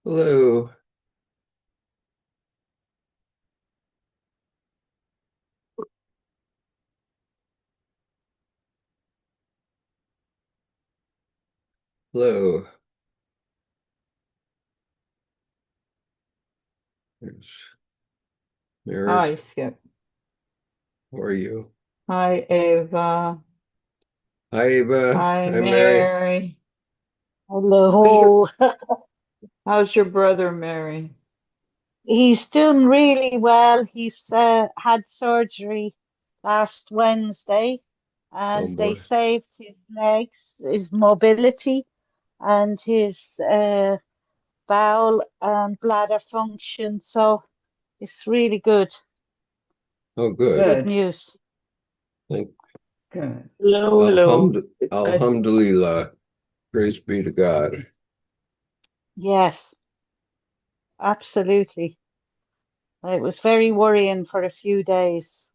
Hello. Hello. There's Mary's. Hi, Skip. How are you? Hi, Ava. Hi, Eva. Hi, Hi, Mary. Mary. How's your Hello. how's your brother, Mary? He's doing really well. He's had surgery last Wednesday, Oh and they boy. saved his legs, his mobility, and his bowel and bladder function. So it's really good. Oh, good. Good Good, news. Thank good. Hello, hello. Alhamd I, Alhamdulillah. Praise be to God. Yes, absolutely. It was very worrying for a few days.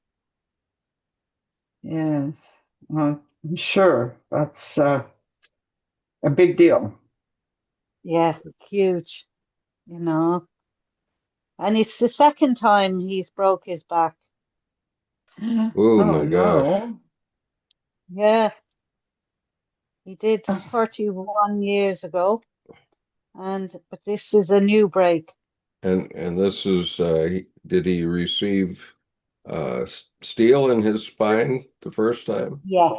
yes. I'm sure that's a big deal. Yeah, huge, you know. And it's the second time he's broke his back. Oh Oh my gosh. no. Yeah, he did 31 years ago, and but this is a new break. And this is did he receive steel in his spine the first time? Yeah,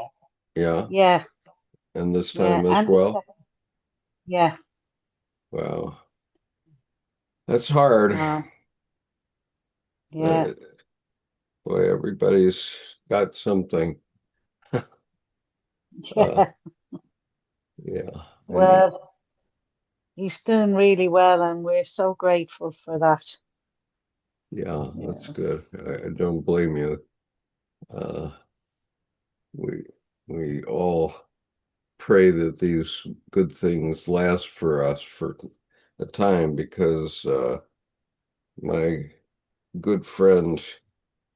Yeah. yeah, And this yeah, time as and the well? second, yeah, Wow. That's hard. uh, yeah. Uh, Boy, everybody's got something. Uh, Yeah. yeah. And Well, he's doing really well, and we're so grateful for that. yeah, that's good. Yes. I don't blame you. Uh, we we all pray that these good things last for us for a time because my good friend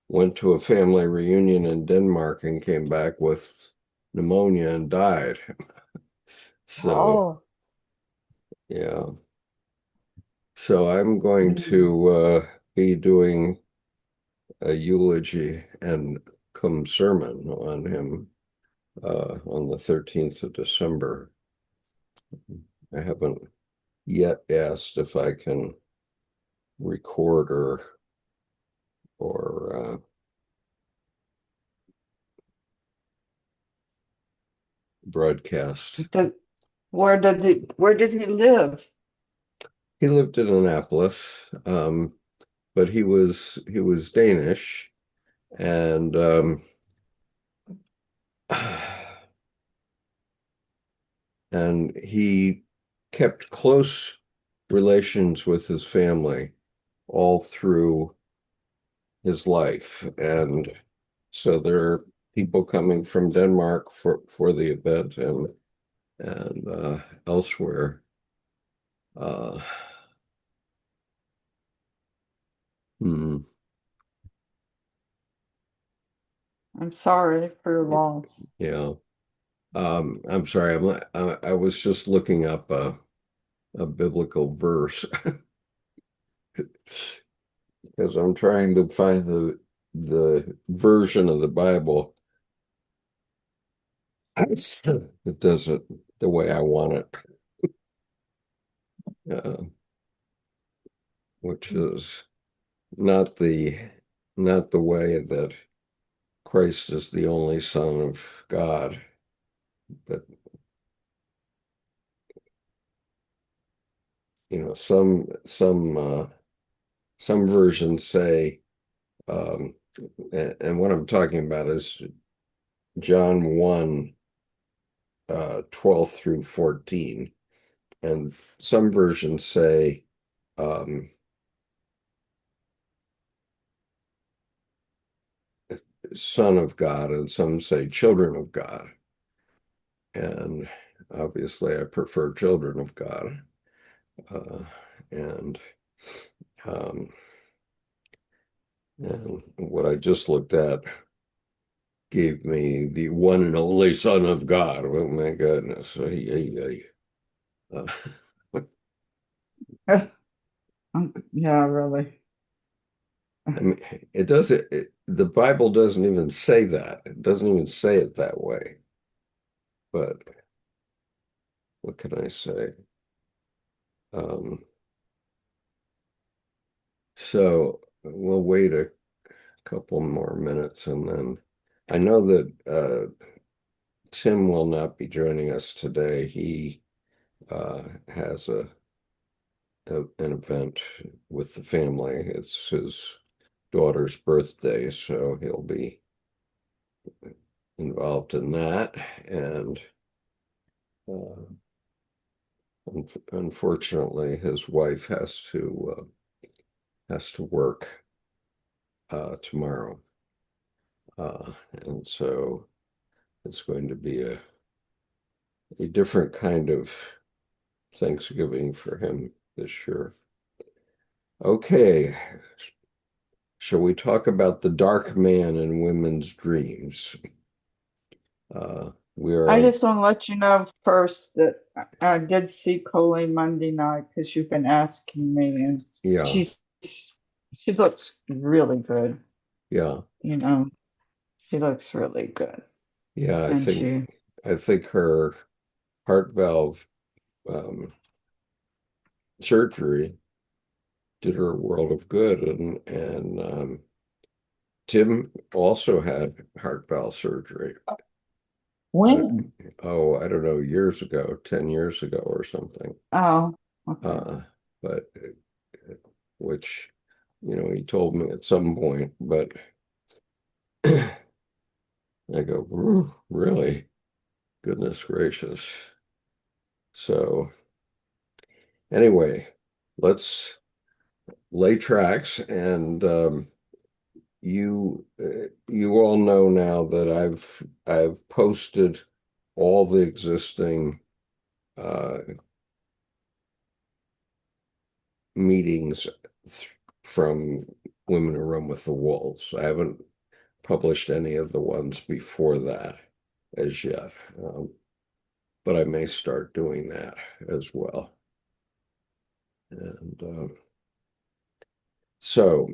went to a family reunion in Denmark and came back with pneumonia and died. So Oh, yeah. So I'm going Mm. to be doing a eulogy and come sermon on him on the 13th of December. I haven't yet asked if I can record or broadcast. Did, where did he live? He lived in Annapolis, but he was Danish, and and he kept close relations with his family all through his life. And so there are people coming from Denmark for the event and elsewhere. Uh, hmm, I'm sorry for your loss. yeah. I'm sorry. I was just looking up a biblical verse because I'm trying to find the version of the Bible that does it the way I want it, uh, which is not the not the way that Christ is the only Son of God, but some versions say, um, and what I'm talking about is John 1, 12 through 14. And some versions say um, Son of God, and some say children of God. And obviously, I prefer children of God. Uh, and um, and what I just looked at gave me the one and only Son of God. Oh my goodness. Uh, Yeah, really. I mean, the Bible doesn't even say that. It doesn't even say it that way. But what can I say? Um, so we'll wait a couple more minutes and then I know that Tim will not be joining us today. He has an event with the family. It's his daughter's birthday, so he'll be involved in that. And uh, unfortunately, his wife has to work tomorrow, and so it's going to be a different kind of Thanksgiving for him this year. Okay, shall we talk about the dark man in women's dreams? We I are, just want to let you know first that I did see Colleen Monday night because you've been asking me, and yeah, she looks really good. yeah, You know, she looks really good, yeah. and she. I think her heart valve um, surgery did her a world of good, and Tim also had heart valve surgery. I don't, When? I don't know, years ago, 10 years ago or something. Oh, okay. Uh, but which, he told me at some point, but I go, "Ooh, really? Goodness gracious." So anyway, let's lay tracks and you all know now that I've posted all the existing uh, meetings from Women Who Run with the Wolves. I haven't published any of the ones before that as yet, but I may start doing that as well. And so,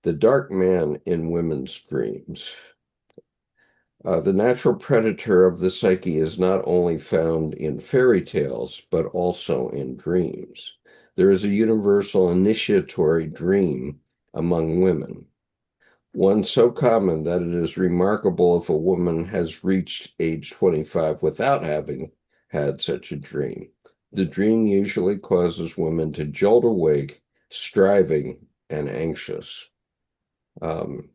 the dark man in women's dreams. The natural predator of the psyche is not only found in fairy tales, but also in dreams. There is a universal initiatory dream among women, one so common that it is remarkable if a woman has reached age 25 without having had such a dream. The dream usually causes women to jolt awake, striving and anxious. Um,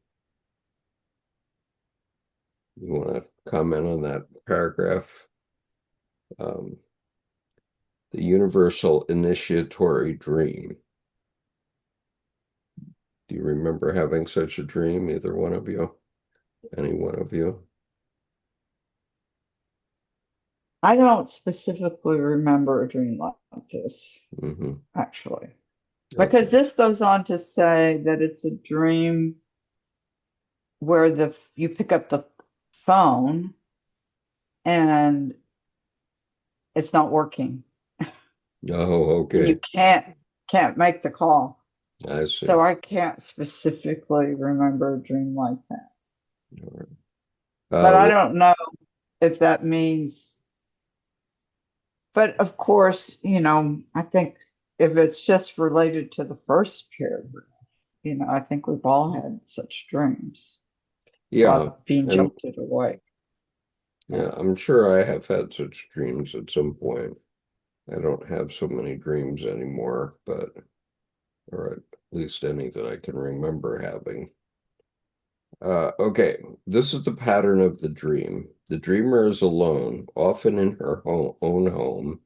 you want to comment on that paragraph? Um, the universal initiatory dream. Do you remember having such a dream, either one of you? Any one of you? I don't specifically remember a dream like this, Mm-hmm. actually, because Okay. this goes on to say that it's a dream where the you pick up the phone and it's not working. Oh, You okay. can't make the call. I see. So I can't specifically remember a dream like that. All right. But I Well, don't know if that means, but of course, I think if it's just related to the first paragraph, I think we've all had such dreams yeah, about being and jolted away. yeah, I'm sure I have had such dreams at some point. I don't have so many dreams anymore, but or at least any that I can remember having. Okay, this is the pattern of the dream. The dreamer is alone, often in her own home.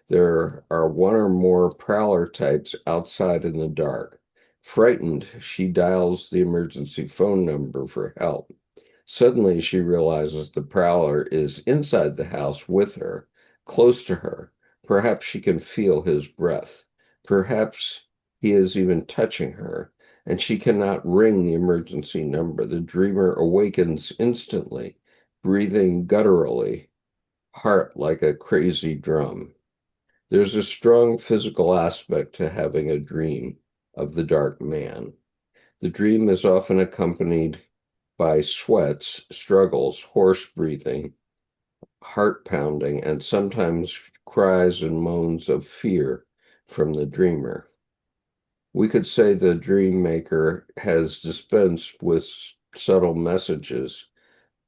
There are one or more prowler types outside in the dark. Frightened, she dials the emergency phone number for help. Suddenly, she realizes the prowler is inside the house with her, close to her. Perhaps she can feel his breath. Perhaps he is even touching her, and she cannot ring the emergency number. The dreamer awakens instantly, breathing gutturally, heart like a crazy drum. There's a strong physical aspect to having a dream of the dark man. The dream is often accompanied by sweats, struggles, hoarse breathing, heart pounding, and sometimes cries and moans of fear from the dreamer. We could say the dream maker has dispensed with subtle messages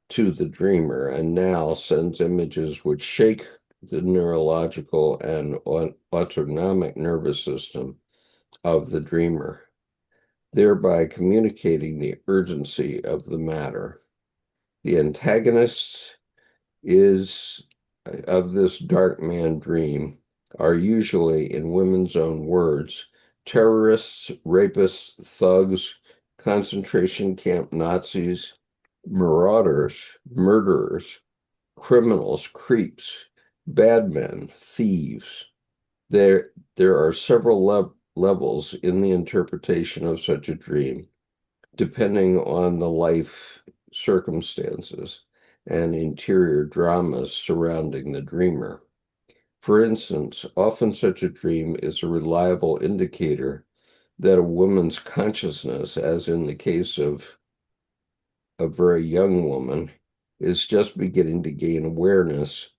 to the dreamer and now sends images which shake the neurological and autonomic nervous system of the dreamer, thereby communicating the urgency of the matter. The antagonist is of this dark man dream are usually, in women's own words, terrorists, rapists, thugs, concentration camp Nazis, marauders, murderers, criminals, creeps, bad men, thieves. There are several levels in the interpretation of such a dream, depending on the life circumstances and interior dramas surrounding the dreamer. For instance, often such a dream is a reliable indicator that a woman's consciousness, as in the case of a very young woman, is just beginning to gain awareness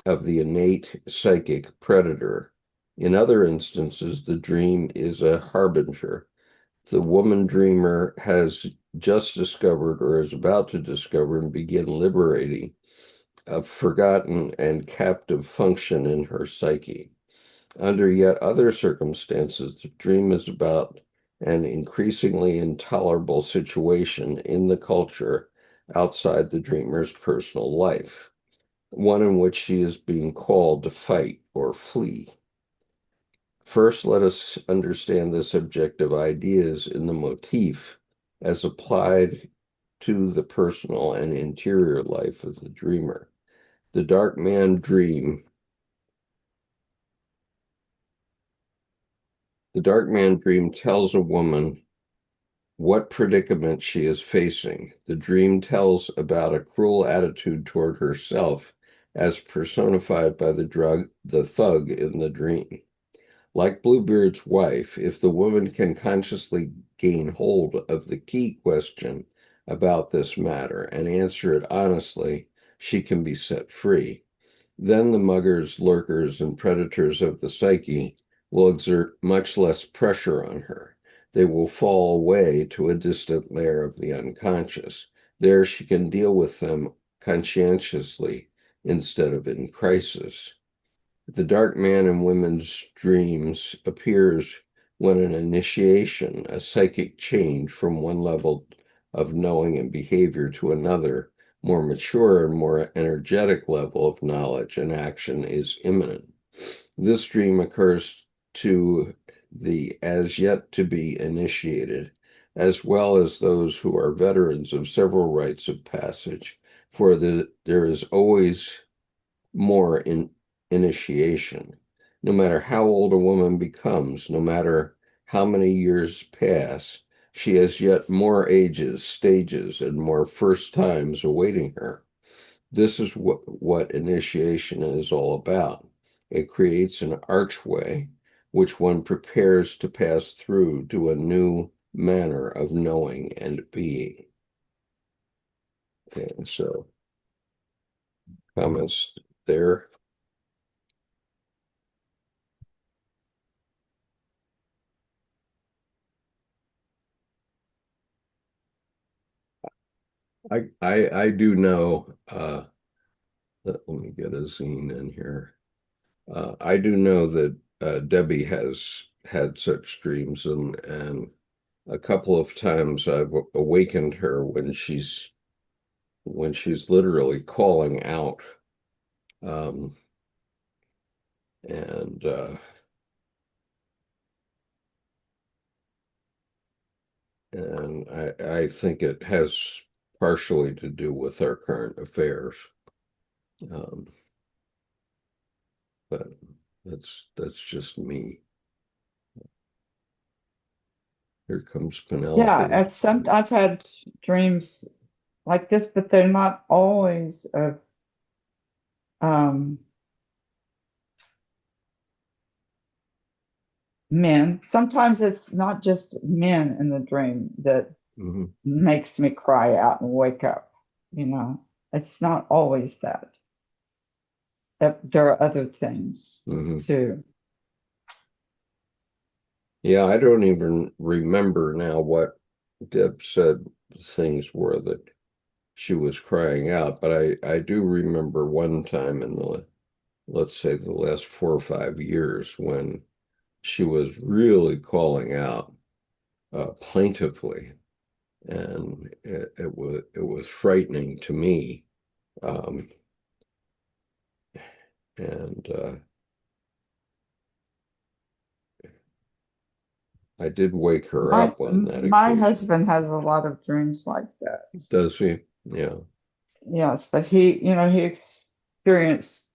of the innate psychic predator. In other instances, the dream is a harbinger. The woman dreamer has just discovered or is about to discover and begin liberating a forgotten and captive function in her psyche. Under yet other circumstances, the dream is about an increasingly intolerable situation in the culture outside the dreamer's personal life, one in which she is being called to fight or flee. First, let us understand the subjective ideas in the motif as applied to the personal and interior life of the dreamer. The dark man dream. The dark man dream tells a woman what predicament she is facing. The dream tells about a cruel attitude toward herself as personified by the thug in the dream. Like Bluebeard's wife, if the woman can consciously gain hold of the key question about this matter and answer it honestly, she can be set free. Then the muggers, lurkers, and predators of the psyche will exert much less pressure on her. They will fall away to a distant layer of the unconscious. There she can deal with them conscientiously instead of in crisis. The dark man in women's dreams appears when an initiation, a psychic change from one level of knowing and behavior to another, more mature and more energetic level of knowledge and action is imminent. This dream occurs to the as yet to be initiated, as well as those who are veterans of several rites of passage, for there is always more in initiation. No matter how old a woman becomes, no matter how many years pass, she has yet more ages, stages, and more first times awaiting her. This is what initiation is all about. It creates an archway which one prepares to pass through to a new manner of knowing and being. Okay, so comments there. I do know, let me get a zine in here. I do know that Debbie has had such dreams, and a couple of times I've awakened her when she's literally calling out, um, and I think it has partially to do with our current affairs. Um, but that's just me. Here comes Yeah, Penelope. at some I've had dreams like this, but they're not always of um men. Sometimes it's not just men in the dream that Hmm. makes me cry out and wake up, you know. It's not always that. There are other things Hmm. too. Yeah, I don't even remember now what Deb said things were that she was crying out, but I do remember one time in the, let's say, the last 4 or 5 years when she was really calling out plaintively, and it was frightening to me. Um, and I did wake her My up on that my occasion. husband has a lot of dreams like that. Does he? Yeah. Yes, but he experienced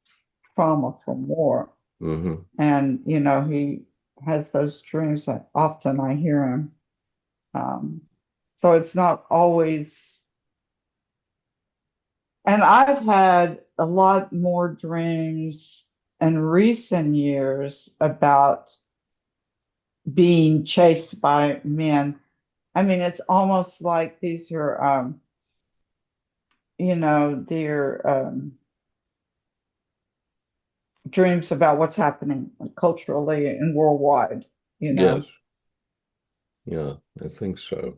trauma from war, Hmm. and he has those dreams that often I hear him. Um, so it's not always, and I've had a lot more dreams in recent years about being chased by men. I mean, it's almost like these are, they're dreams about what's happening culturally and worldwide, you Yes. know. Yeah, I think so.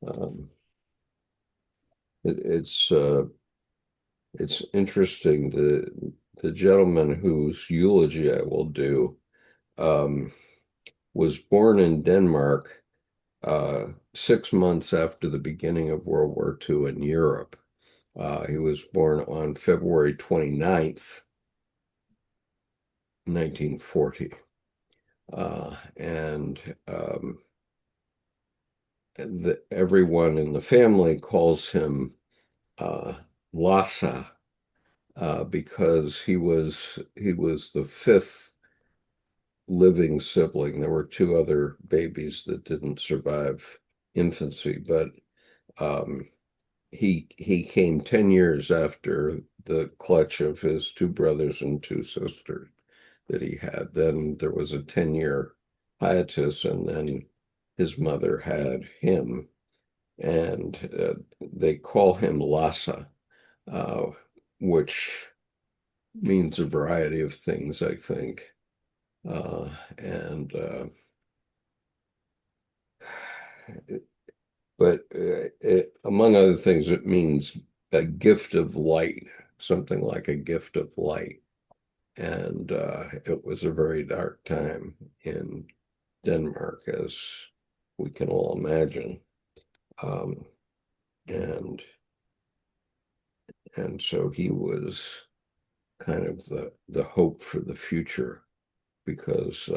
Um, it's interesting. The gentleman whose eulogy I will do um, was born in Denmark 6 months after the beginning of World War II in Europe. He was born on February 29th, 1940. And everyone in the family calls him uh, Lhasa, because he was the fifth living sibling. There were two other babies that didn't survive infancy, but um, he came 10 years after the clutch of his two brothers and two sisters that he had. Then there was a 10-year hiatus, and then his mother had him, and they call him Lhasa, uh, which means a variety of things, I think. And but among other things, it means a gift of light, something like a gift of light. And it was a very dark time in Denmark, as we can all imagine. Um, and and so he was kind of the hope for the future, because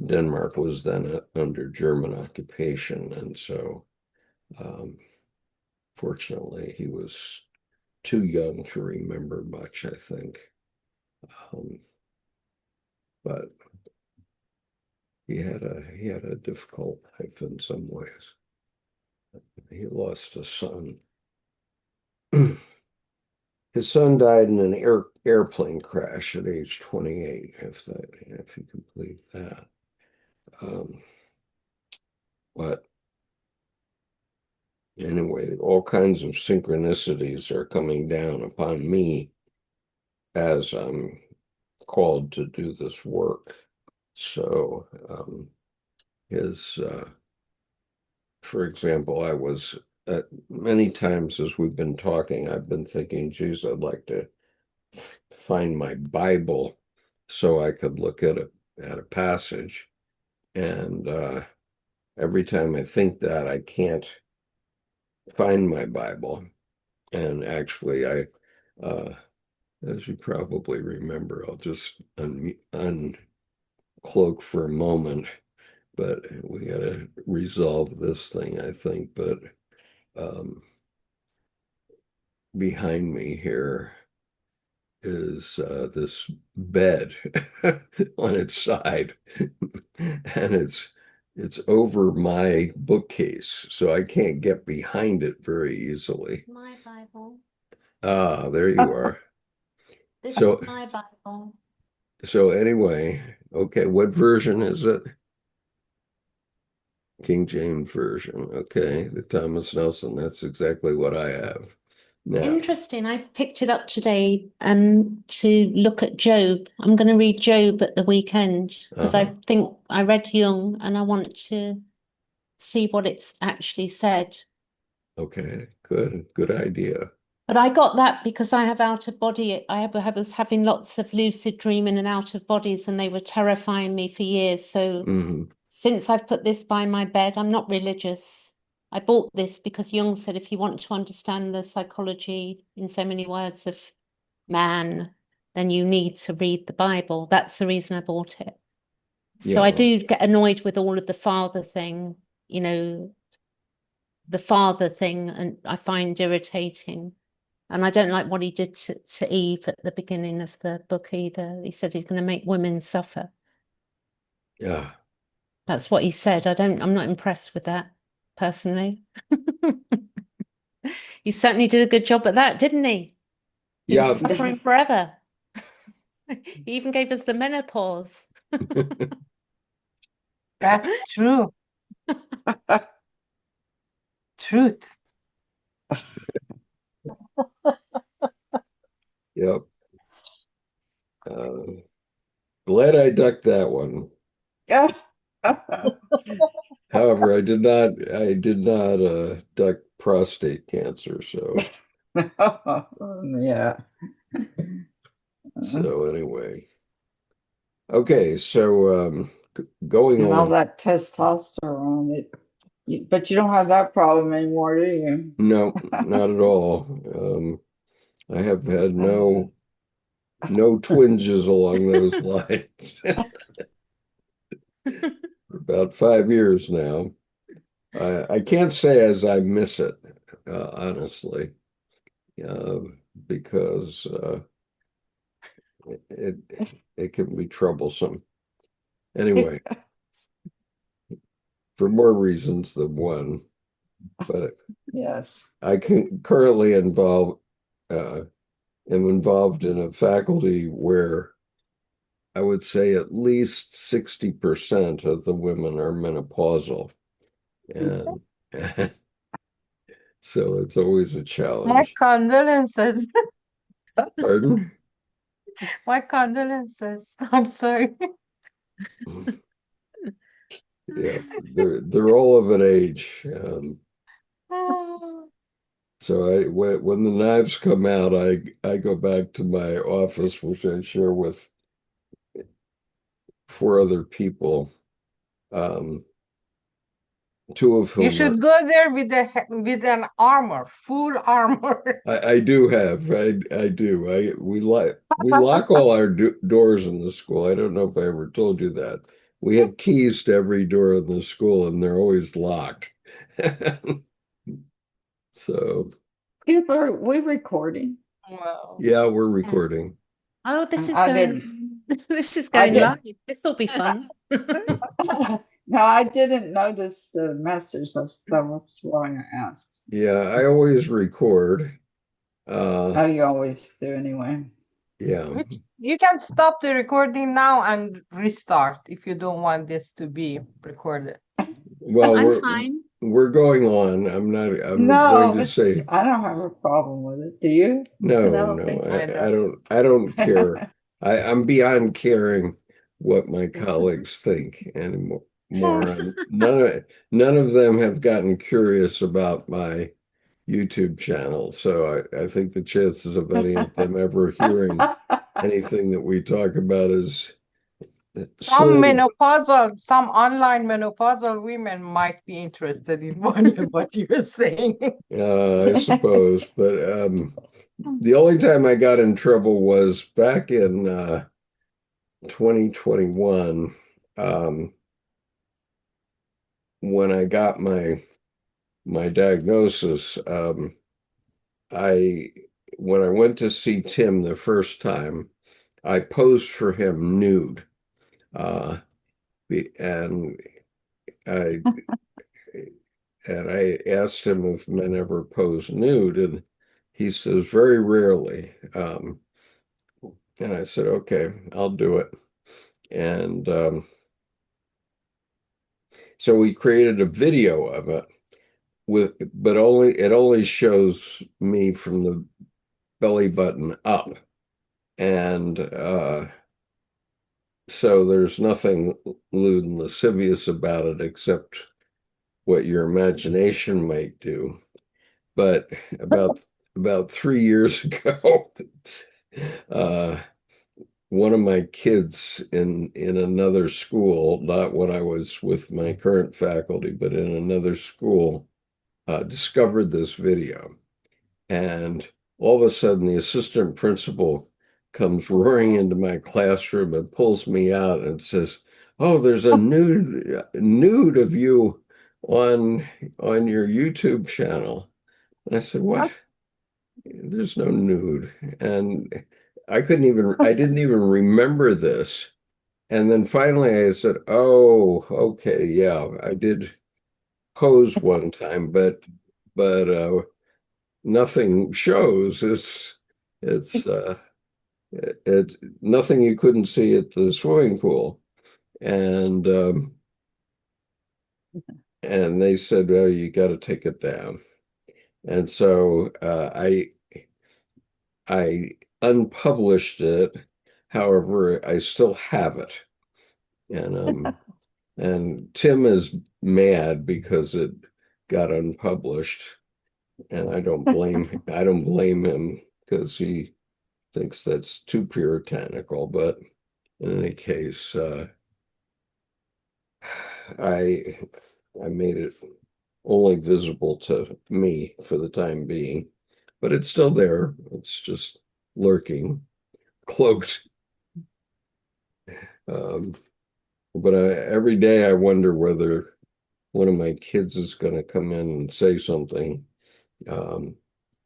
Denmark was then under German occupation, and so um, fortunately he was too young to remember much, I think. Um, but he had a difficult life in some ways. He lost a son. His son died in an airplane crash at age 28, if you can believe that. Um, but anyway, all kinds of synchronicities are coming down upon me as I'm called to do this work. So his for example, I was many times as we've been talking, I've been thinking, geez, I'd like to find my Bible so I could look at a passage. And every time I think that, I can't find my Bible. And actually, as you probably remember, I'll just uncloak for a moment, but we got to resolve this thing, I think. But um, behind me here is this bed on its side, and it's over my bookcase, so I can't get behind it very easily. My Bible. Ah, there you are. This So is my Bible. so anyway, Okay, what version is it? King James Version. Okay, the Thomas Nelson. That's exactly what I have. Now, Interesting. I picked it up today to look at Job. I'm going to read Job at the weekend because I think I read Jung and I want to see what it's actually said. okay, good idea. But I got that because I have out of body. I was having lots of lucid dreaming and out of bodies, and they were terrifying me for years. So since I've put this by my bed, I'm not religious. I bought this because Jung said if you want to understand the psychology in so many words of man, then you need to read the Bible. That's the reason I bought it. So I do get annoyed with all of the father thing, the father thing, and I find irritating. And I don't like what he did to Eve at the beginning of the book either. He said he's going to make women suffer. Yeah. That's what he said. I'm not impressed with that personally. He certainly did a good job at that, didn't he? He was suffering forever. He even gave us the menopause. That's true. Truth. Yep. Glad I ducked that one. However, I did not duck prostate cancer, so Yeah. so anyway. Okay, so going And all on. that testosterone, but you don't have that problem anymore, do you? No, not at all. I have had no twinges along those lines for about 5 years now. I can't say as I miss it, honestly, because it can be troublesome. Anyway, for more reasons than one, but Yes. I can currently am involved in a faculty where I would say at least 60% of the women are menopausal. And so it's always a My challenge. condolences. Pardon? My condolences. I'm sorry. Yeah, they're all of an age. So when the knives come out, I go back to my office, which I share with 4 other people. Two of whom You should go there with an armor, full armor. I do have. I do. We lock all our doors in the school. I don't know if I ever told you that. We have keys to every door in the school, and they're always locked. So Are we recording? Wow. yeah, we're recording. Oh, this is I going. This is I going live. This will be fun. No, I didn't notice the message. That's why I asked. Yeah, I always record. Oh, you always do anyway. Yeah. You can stop the recording now and restart if you don't want this to be recorded. Well, I'm fine. we're going on. I'm going No, to say I don't have a problem with it. Do you? no, Penelope? I don't care. I'm beyond caring what my colleagues think anymore. None of them have gotten curious about my YouTube channel, so I think the chances of any of them ever hearing anything that we talk about is Some slim. some online menopausal women might be interested in what you're saying. I suppose, but the only time I got in trouble was back in 2021, when I got my diagnosis. I When I went to see Tim the first time, I posed for him nude, and I asked him if men ever pose nude, and he says very rarely. And I said, okay, I'll do it. And so we created a video of it but it only shows me from the belly button up. And so there's nothing lewd and lascivious about it except what your imagination might do. But about 3 years ago, one of my kids in another school, not when I was with my current faculty, but in another school, discovered this video. And all of a sudden, the assistant principal comes roaring into my classroom and pulls me out and says, "Oh, there's a nude of you on your YouTube channel." And I said, "What? There's no nude." And I didn't even remember this. And then finally I said, "Oh, okay, yeah, I did pose one time, but nothing shows. It's nothing you couldn't see at the swimming pool." And and they said, "Well, you got to take it down." And so I unpublished it. However, I still have it. And Tim is mad because it got unpublished. And I don't blame him because he thinks that's too puritanical. But in any case, I made it only visible to me for the time being, but it's still there. It's just lurking, cloaked. But every day I wonder whether one of my kids is going to come in and say something.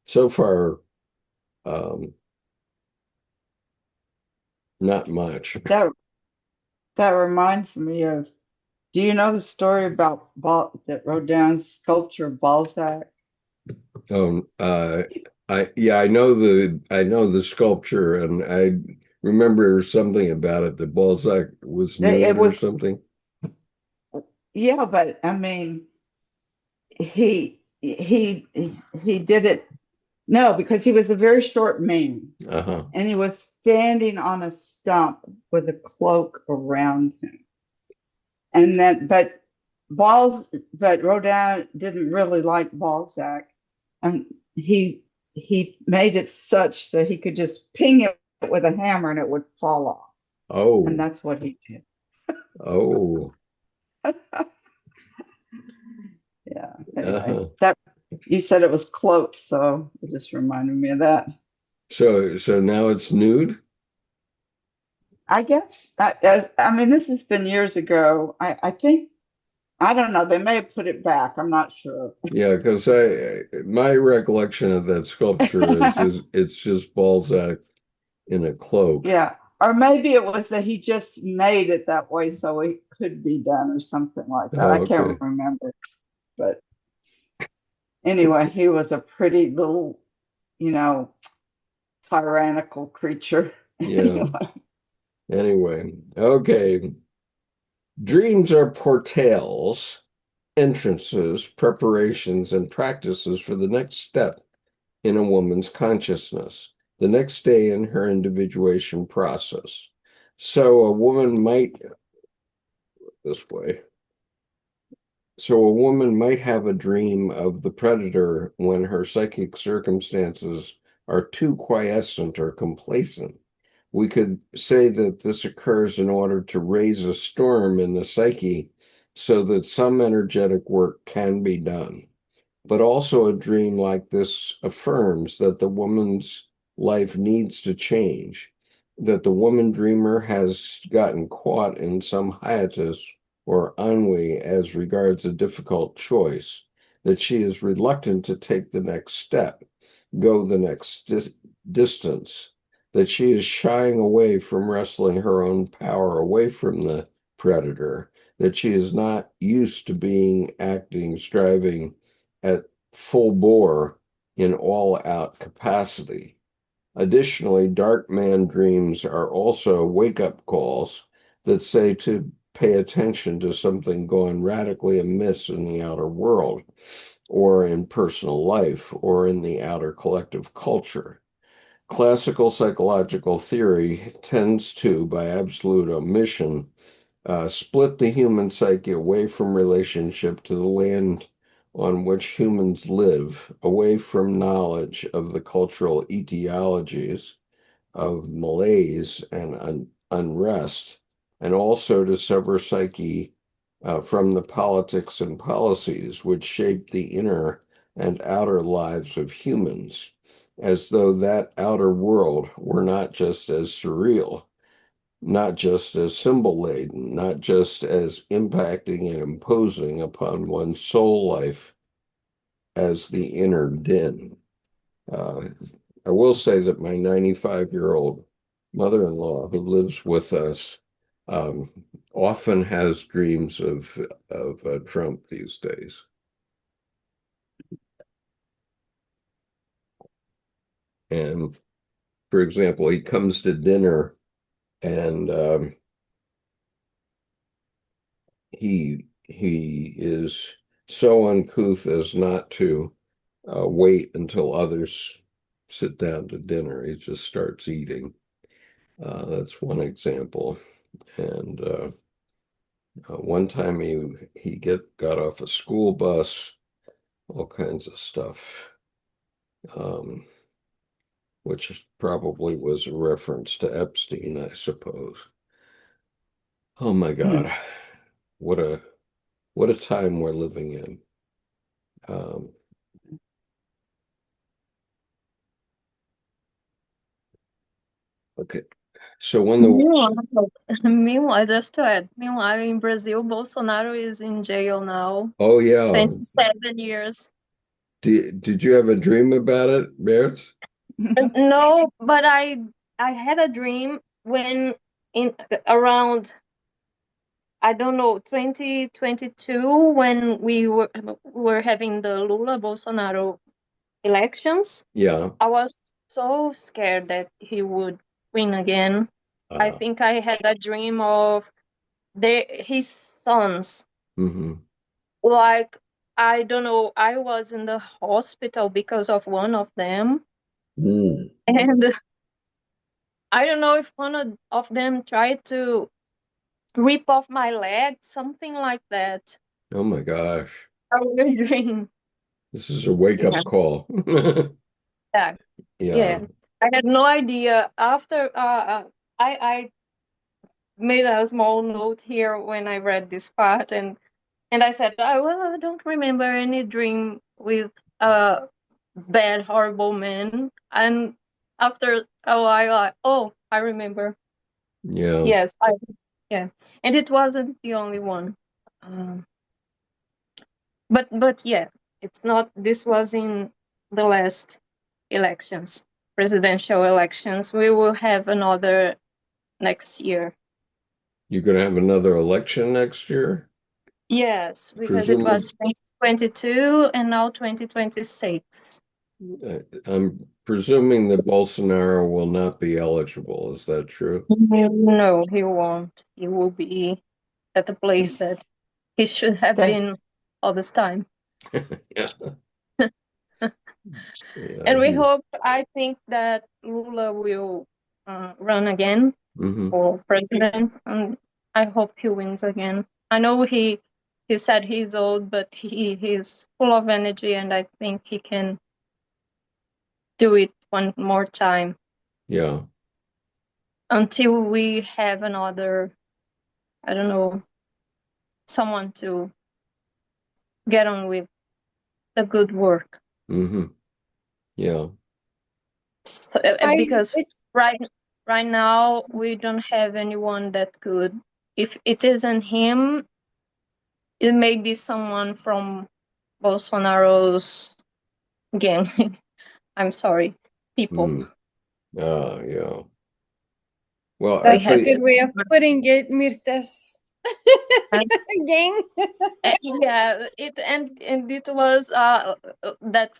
So far, not much. That reminds me of, do you know the story about that Rodin's sculpture of Balzac? I know the sculpture, and I remember something about it that Balzac was nude or something. Yeah, but I mean, he did it. No, because he was a very short man, and he was standing on a stump with a cloak around him. And then, but Rodin didn't really like Balzac, and he made it such that he could just ping it with a hammer and it would fall off. Oh, and that's what he did. Oh, Yeah. Anyway, that you said it was cloaked, so it just reminded me of that. so now it's nude? I guess I mean, this has been years ago. I think, I don't know. They may have put it back. I'm not sure. Yeah, because my recollection of that sculpture is it's just Balzac in a cloak. Yeah. Or maybe it was that he just made it that way so it could be done or something like that. Oh, I can't okay. remember. But anyway, he was a pretty little, tyrannical creature. Yeah. Anyway, okay. Dreams are portals, entrances, preparations, and practices for the next step in a woman's consciousness, the next day in her individuation process. So a woman might, this way. So a woman might have a dream of the predator when her psychic circumstances are too quiescent or complacent. We could say that this occurs in order to raise a storm in the psyche so that some energetic work can be done. But also a dream like this affirms that the woman's life needs to change, that the woman dreamer has gotten caught in some hiatus or ennui as regards a difficult choice, that she is reluctant to take the next step, go the next distance, that she is shying away from wresting her own power away from the predator, that she is not used to being, acting, striving at full bore in all-out capacity. Additionally, dark man dreams are also wake-up calls that say to pay attention to something going radically amiss in the outer world, or in personal life, or in the outer collective culture. Classical psychological theory tends to, by absolute omission, split the human psyche away from relationship to the land on which humans live, away from knowledge of the cultural etiologies of malaise and unrest, and also to sever psyche from the politics and policies which shape the inner and outer lives of humans, as though that outer world were not just as surreal, not just as symbol laden, not just as impacting and imposing upon one's soul life as the inner din. I will say that my 95-year-old mother-in-law who lives with us um, often has dreams of Trump these days. And for example, he comes to dinner and he is so uncouth as not to wait until others sit down to dinner. He just starts eating. That's one example. And one time he got off a school bus, all kinds of stuff, which probably was a reference to Epstein, I suppose. Oh my God, what a time we're living in. Okay, so when the Meanwhile, just to add, meanwhile, in Brazil, Bolsonaro is in jail now, oh yeah, 27 years. did you have a dream about it, Bert? No, but I had a dream when in around, I don't know, 2022, when we were having the Lula Bolsonaro elections. Yeah. I was so scared that he would win again. I think I had a dream of his sons. Like, I don't know, I was in the hospital because of one of them. And I don't know if one of them tried to rip off my leg, something like that. Oh my gosh. I was dream. This is a wake-up call. Yeah. Yeah. I had no idea. After I made a small note here when I read this part, and I said, oh, well, I don't remember any dream with a bad, horrible man. And after a while, I remember. Yeah. Yes, yeah, and it wasn't the only one. But yeah, it's not. This was in the last elections, presidential elections. We will have another next year. You're going to have another election next year? Yes, because it was 2022 and now 2026. I'm presuming that Bolsonaro will not be eligible. Is that true? No, he won't. He will be at the place that he should have been all this time. Yeah. And we hope, I think that Lula will run again for president, and I hope he wins again. I know he said he's old, but he's full of energy, and I think he can do it one more time. Yeah. Until we have another, I don't know, someone to get on with the good work. Yeah. So, because right now we don't have anyone that could. If it isn't him, it may be someone from Bolsonaro's gang. I'm sorry, people. Yeah. Well, that's a good way of putting it, Mirtes. Gang. Yeah, it was that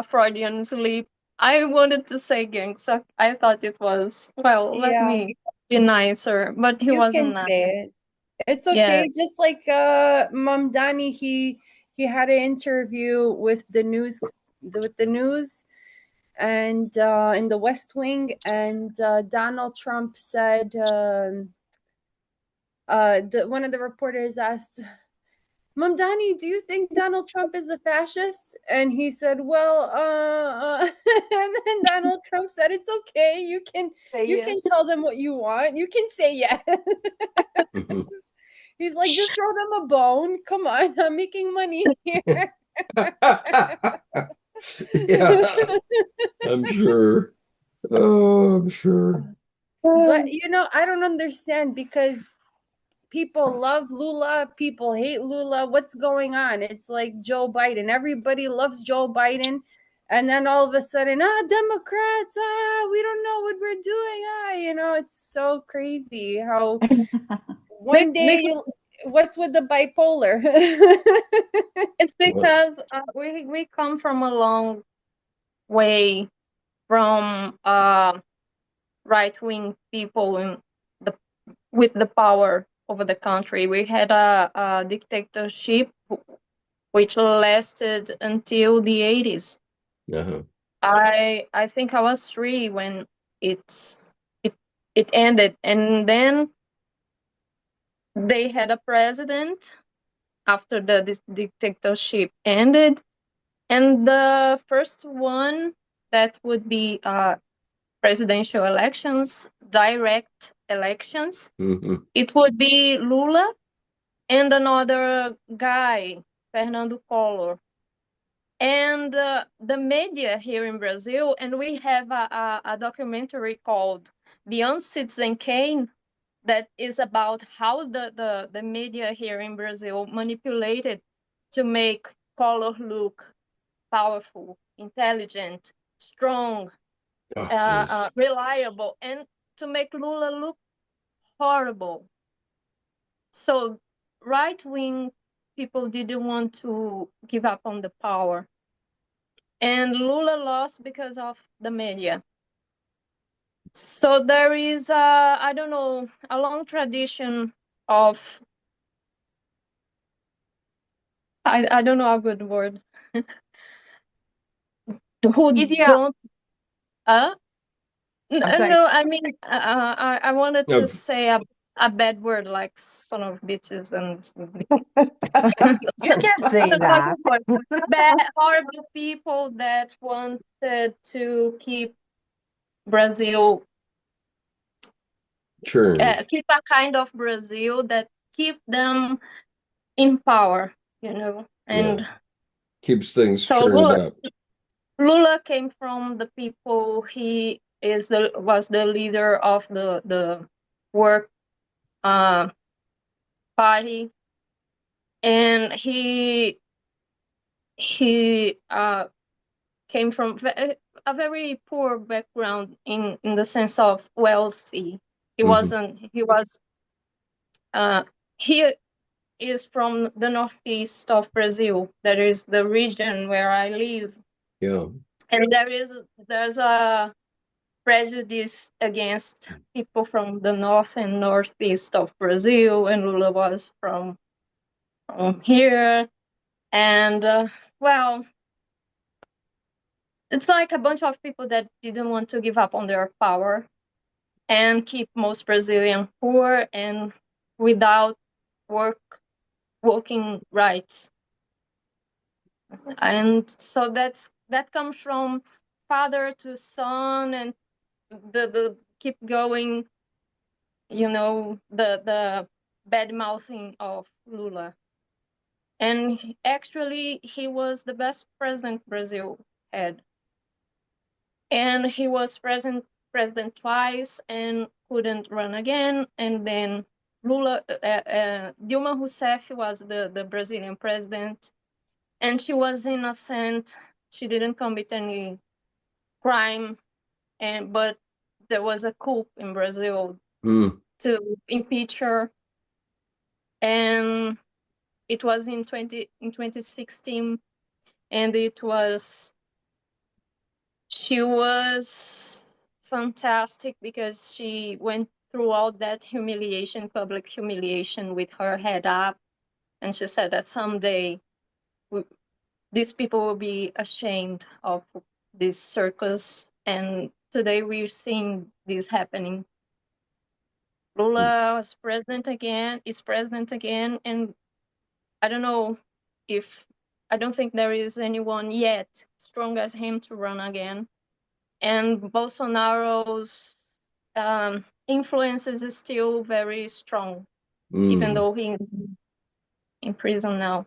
Freudian sleep. I wanted to say gang, so I thought it was, well, let me be nicer, but he You wasn't can nice. say it. It's Yes. okay. Just like Mom Donnie, he had an interview with the news and in the West Wing, and Donald Trump said one of the reporters asked, Mom Donnie, do you think Donald Trump is a fascist? And he said, well, and then Donald Trump said, it's okay. You can tell them what you want. You can say yes. He's like, just throw them a bone. Come on, I'm making money here. Yeah, I'm sure. Oh, I'm sure. But I don't understand, because people love Lula, people hate Lula. What's going on? It's like Joe Biden. Everybody loves Joe Biden. And then all of a sudden, Democrats, we don't know what we're doing. It's so crazy how one day what's with the bipolar? It's because we come from a long way from right-wing people with the power over the country. We had a dictatorship which lasted until the 80s. Uh-huh. I think I was 3 when it ended, and then they had a president after this dictatorship ended, and the first one that would be presidential elections, direct elections. Mm-hmm. It would be Lula and another guy, Fernando Collor. And the media here in Brazil, and we have a documentary called Beyond Citizen Kane that is about how the media here in Brazil manipulated to make Collor look powerful, intelligent, strong, reliable, and to make Lula look horrible. So right-wing people didn't want to give up on the power. And Lula lost because of the media. So there is, I don't know, a long tradition of, I don't know a good word, who Media. don't, I'm sorry. no, I mean, I wanted to say a bad word like son of bitches and You can't say that. bad, horrible people that wanted to keep Brazil, keep a kind of Brazil that keep them in power, and keeps things so turned up. Lula came from the people. He was the leader of the work party, and he came from a very poor background in the sense of wealthy. He wasn't. He was. He is from the northeast of Brazil. That is the region where I live. Yeah. And there's a prejudice against people from the north and northeast of Brazil, and Lula was from here. And well, it's like a bunch of people that didn't want to give up on their power and keep most Brazilian poor and without working rights. And so that comes from father to son, and the keep going, the bad mouthing of Lula. And actually he was the best president Brazil had. And he was president twice and couldn't run again. And then Dilma Rousseff was the Brazilian president, and she was innocent. She didn't commit any crime, but there was a coup in Brazil to impeach her, and it was in 2016, and she was fantastic because she went throughout that humiliation, public humiliation, with her head up. And she said that someday these people will be ashamed of this circus. And today we're seeing this happening. Lula is president again, and I don't know if, I don't think there is anyone yet strong as him to run again. And Bolsonaro's influence is still very strong, even though he's in prison now.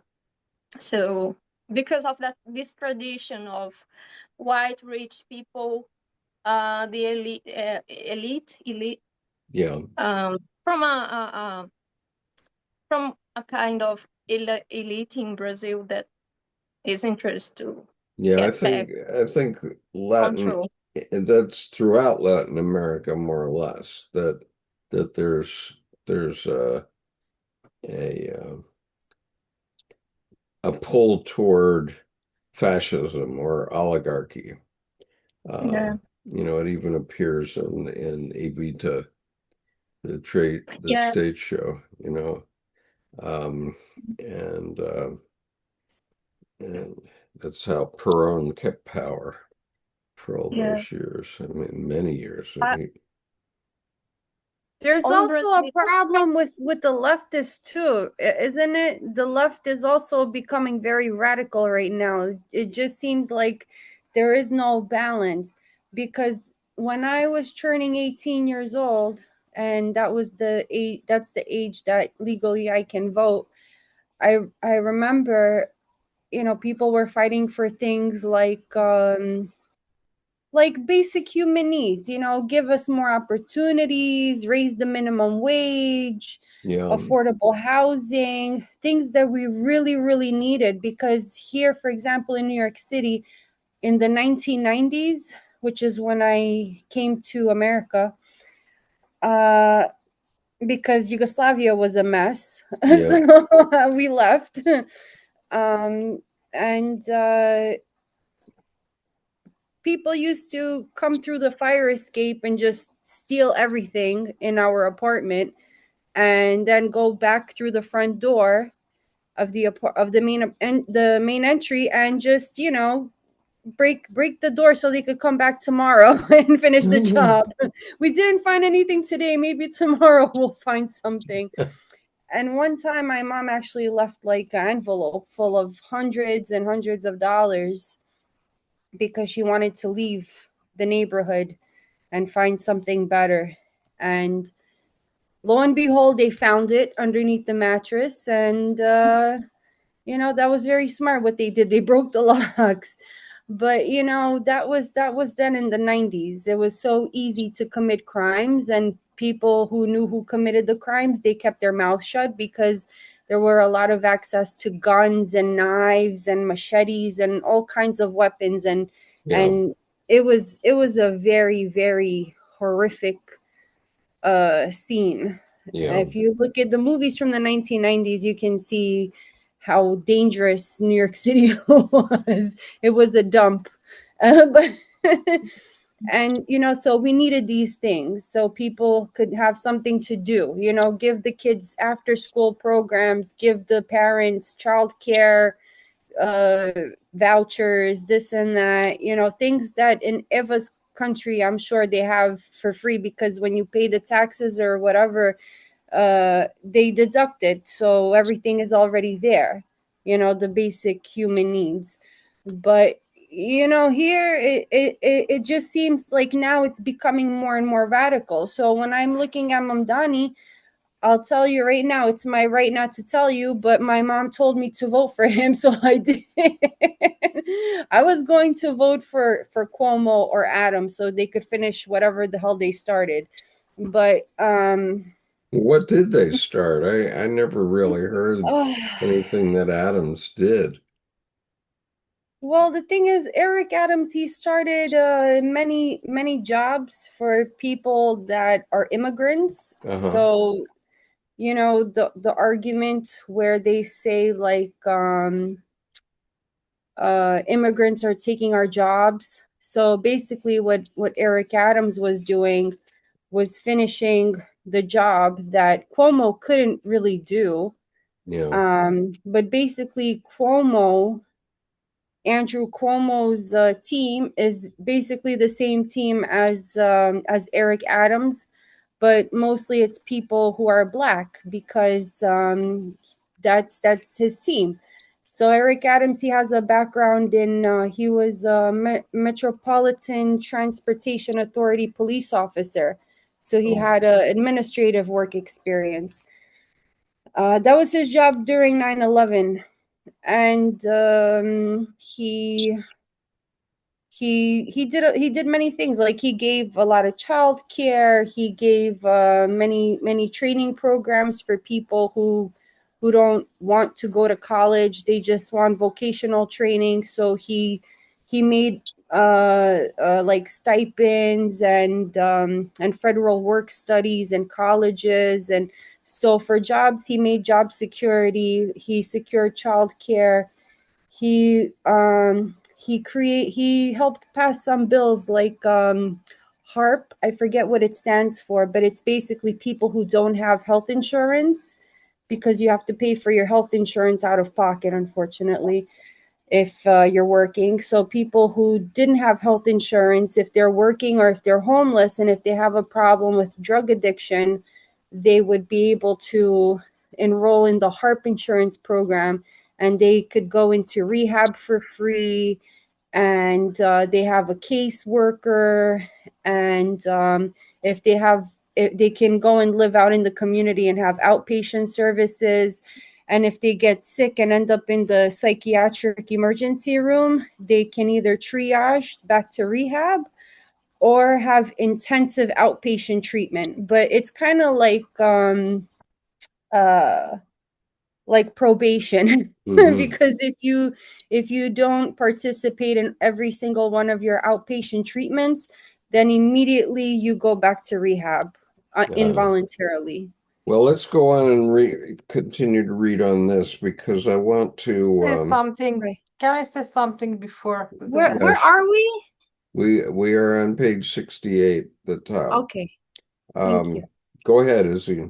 So because of that, this tradition of white rich people, the elite, Yeah. from a kind of elite in Brazil that is interested to Yeah, I get back think Latin, control. that's throughout Latin America more or less, that there's a pull toward fascism or oligarchy. Yeah. You know, it even appears in Evita, the Yes. stage show, you know. And that's how Perón kept power for all Yeah. those years. I mean, many years. There's On also a Brazil, problem with the leftists too, isn't it? The left is also becoming very radical right now. It just seems like there is no balance, because when I was turning 18 years old, and that was the age, that's the age that legally I can vote. I remember, you know, people were fighting for things like basic human needs, you know, give us more opportunities, raise the minimum wage, affordable housing, things that we really, really needed. Because here, for example, in New York City, in the 1990s, which is when I came to America, because Yugoslavia was a mess, so we left. And people used to come through the fire escape and just steal everything in our apartment, and then go back through the front door of the main entry, and just, you know, break the door so they could come back tomorrow and finish the job. We didn't find anything today, maybe tomorrow we'll find something. And one time my mom actually left like an envelope full of hundreds and hundreds of dollars, because she wanted to leave the neighborhood and find something better. And lo and behold, they found it underneath the mattress. And, you know, that was very smart what they did. They broke the locks. But, you know, that was then in the 90s. It was so easy to commit crimes, and people who knew who committed the crimes, they kept their mouth shut, because there were a lot of access to guns and knives and machetes and all kinds of weapons. And it was a very, very horrific scene. If you look at the movies from the 1990s, you can see how dangerous New York City was. It was a dump. But and, you know, so we needed these things so people could have something to do, you know, give the kids after school programs, give the parents childcare, vouchers, this and that, you know, things that in Eva's country, I'm sure they have for free, because when you pay the taxes or whatever, they deduct it. So everything is already there, you know, the basic human needs. But, you know, here it just seems like now it's becoming more and more radical. So when I'm looking at Mamdani, I'll tell you right now, it's my right not to tell you, but my mom told me to vote for him, so I did. I was going to vote for Cuomo or Adams so they could finish whatever the hell they started. But what did they start? I never really heard anything that Adams did. Well, the thing is, Eric Adams, he started many jobs for people that are immigrants. So, you know, the argument where they say like immigrants are taking our jobs. So basically what Eric Adams was doing was finishing the job that Cuomo couldn't really do. Yeah. But basically Andrew Cuomo's team is basically the same team as Eric Adams, but mostly it's people who are Black, because that's his team. So Eric Adams, he has a background in he was a Metropolitan Transportation Authority police officer, so he had administrative work experience. That was his job during 9/11, and he did many things. Like, he gave a lot of child care. He gave many training programs for people who don't want to go to college. They just want vocational training. So he made like stipends and federal work studies in colleges. And so for jobs, he made job security. He secured child care. He helped pass some bills like HARP. I forget what it stands for, but it's basically people who don't have health insurance, because you have to pay for your health insurance out of pocket, unfortunately, if you're working. So people who didn't have health insurance, if they're working or if they're homeless, and if they have a problem with drug addiction, they would be able to enroll in the HARP insurance program, and they could go into rehab for free. And they have a caseworker, and if they can go and live out in the community and have outpatient services. And if they get sick and end up in the psychiatric emergency room, they can either triage back to rehab or have intensive outpatient treatment. But it's kind of like probation. Because if you don't participate in every single one of your outpatient treatments, then immediately you go back to rehab involuntarily. Well, let's go on and continue to read on this, because I want to Say something. Right. Can I say something before? Where are we? We are on page 68, the top. Okay. Thank you. Go ahead, Izzy.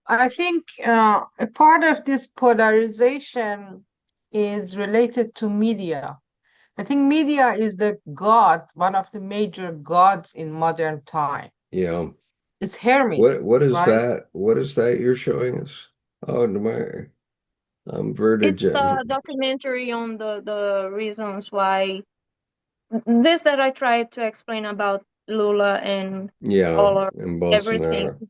I think a part of this polarization is related to media. I think media is one of the major gods in modern time. Yeah. It's Hermes. What is right? that? What is that you're showing us? Oh, It's a documentary on the reasons why this that I tried to explain about Lula and all of and everything. Bolsonaro.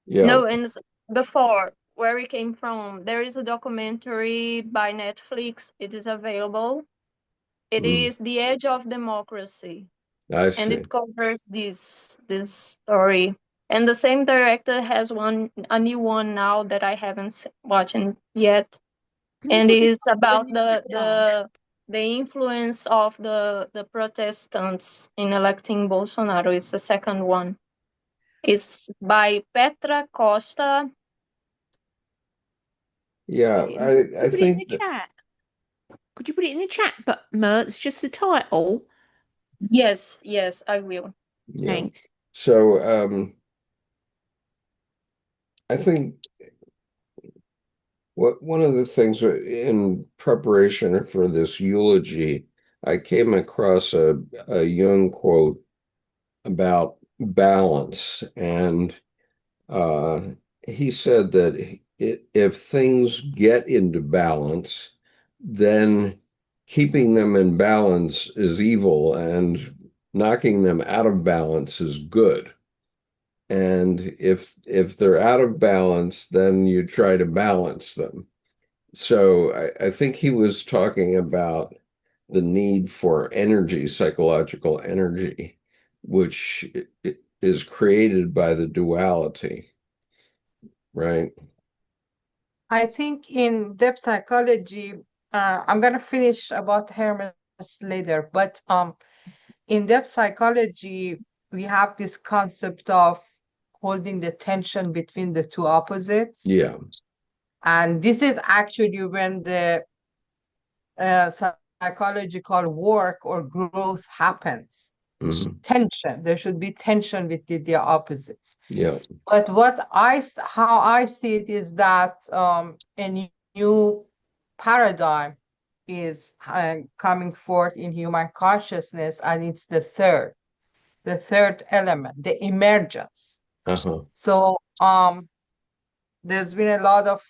Yeah. No, and before where it came from, there is a documentary by Netflix. It is available. It is The Edge of Democracy. I see. And it covers this story. And the same director has a new one now that I haven't watched yet. And it's about the influence of the Protestants in electing Bolsonaro. It's the second one. It's by Petra Costa. Yeah, I think in the chat. Could you put it in the chat? But it's just the title. Yes, I will. Yeah. Thanks. So I think one of the things in preparation for this eulogy, I came across a Jung quote about balance, and he said that if things get into balance, then keeping them in balance is evil, and knocking them out of balance is good. And if they're out of balance, then you try to balance them. So I think he was talking about the need for energy, psychological energy, which is created by the duality, right? I think in depth psychology, I'm going to finish about Hermes later, but in depth psychology, we have this concept of holding the tension between the two opposites. Yeah. And this is actually when the psychological work or growth happens. tension. There should be tension between the opposites. Yeah. But how I see it is that a new paradigm is coming forth in human consciousness, and it's the third element, the emergence. So there's been a lot of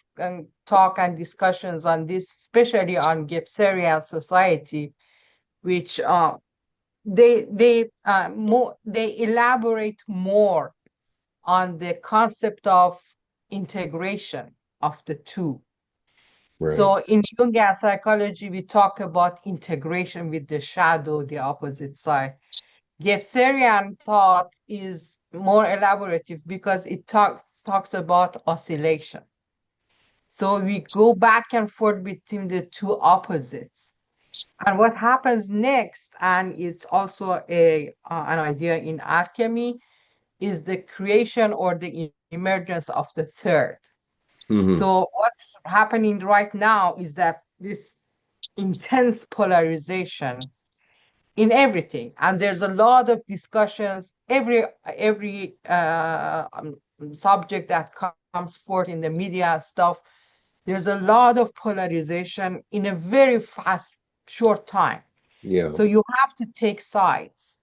talk and discussions on this, especially on Gebserian society, which they elaborate more on the concept of integration of the two. Right. So in Jungian psychology, we talk about integration with the shadow, the opposite side. Gebserian thought is more elaborative because it talks about oscillation. So we go back and forth between the two opposites. And what happens next, and it's also an idea in alchemy, is the creation or the emergence of the third. So what's happening right now is that this intense polarization in everything, and there's a lot of discussions, every subject that comes forth in the media and stuff, there's a lot of polarization in a very fast, short time. Yeah. So you have to take sides.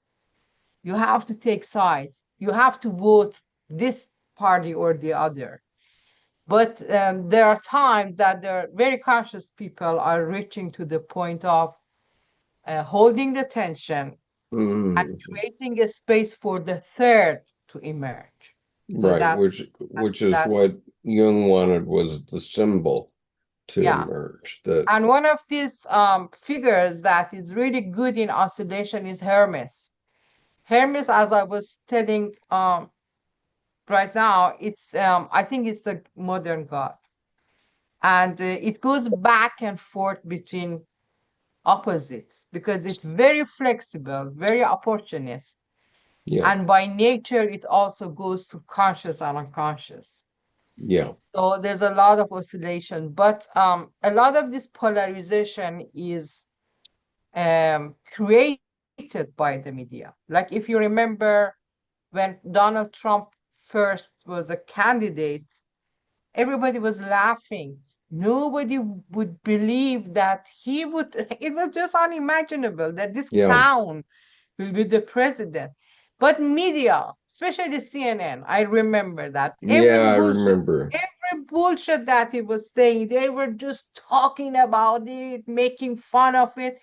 You have to take sides. You have to vote this party or the other. But there are times that there are very conscious people are reaching to the point of holding the tension and creating a space for the third to emerge. So right, which is what Jung wanted, was the symbol to emerge. And one of these figures that is really good in oscillation is Hermes. Hermes, as I was telling right now, it's I think it's the modern god. And it goes back and forth between opposites because it's very flexible, very opportunist. Yeah. And by nature, it also goes to conscious and unconscious. Yeah. So there's a lot of oscillation, but a lot of this polarization is created by the media. Like if you remember when Donald Trump first was a candidate, everybody was laughing. Nobody would believe that he would, it was just unimaginable that this clown will be the president. But media, especially CNN, I remember that. I remember. Every bullshit that he was saying, they were just talking about it, making fun of it,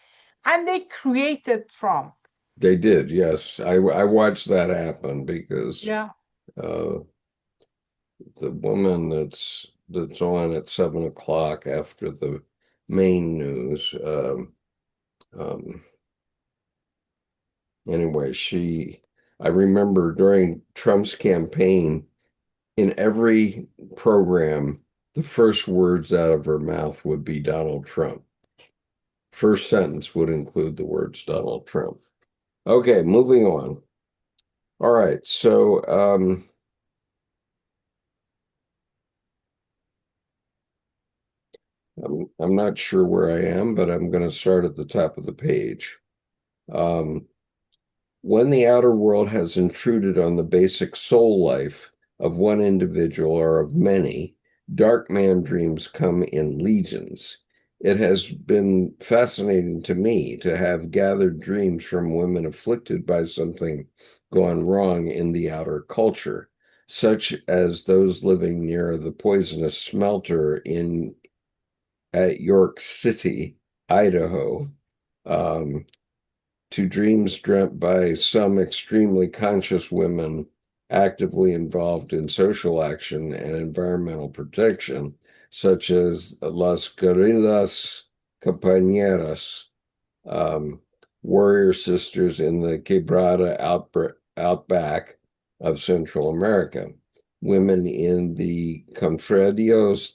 and they created Trump. They did, yes. I watched that happen because the woman that's on at 7 o'clock after the main news, anyway, I remember during Trump's campaign, in every program, the first words out of her mouth would be Donald Trump. First sentence would include the words Donald Trump. Okay, moving on. All right, so I'm not sure where I am, but I'm going to start at the top of the page. When the outer world has intruded on the basic soul life of one individual or of many, dark man dreams come in legions. It has been fascinating to me to have gathered dreams from women afflicted by something gone wrong in the outer culture, such as those living near the poisonous smelter at York City, Idaho, to dreams dreamt by some extremely conscious women actively involved in social action and environmental protection, such as Las Guerrillas Compañeras, warrior sisters in the Quebrada outback of Central America, women in the Confradios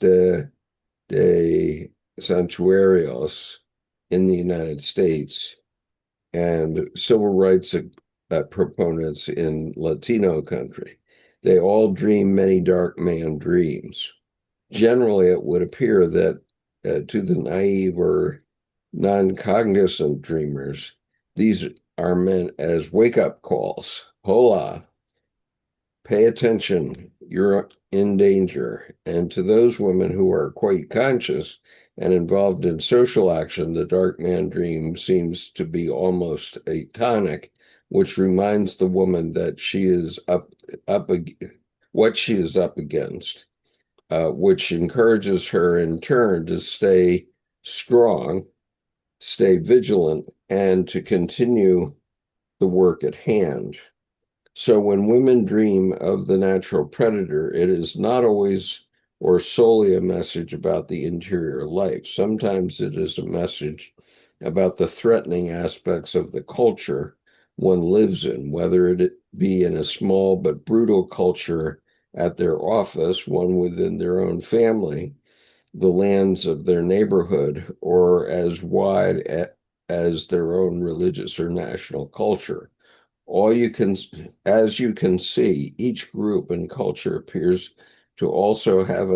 de Santuarios in the United States, and civil rights proponents in Latino country. They all dream many dark man dreams. Generally, it would appear that to the naive or non-cognizant dreamers, these are meant as wake-up calls. Hola, pay attention, you're in danger. And to those women who are quite conscious and involved in social action, the dark man dream seems to be almost a tonic, which reminds the woman that she is what she is up against, which encourages her in turn to stay strong, stay vigilant, and to continue the work at hand. So when women dream of the natural predator, it is not always or solely a message about the interior life. Sometimes it is a message about the threatening aspects of the culture one lives in, whether it be in a small but brutal culture at their office, one within their own family, the lands of their neighborhood, or as wide as their own religious or national culture. As you can see, each group and culture appears to also have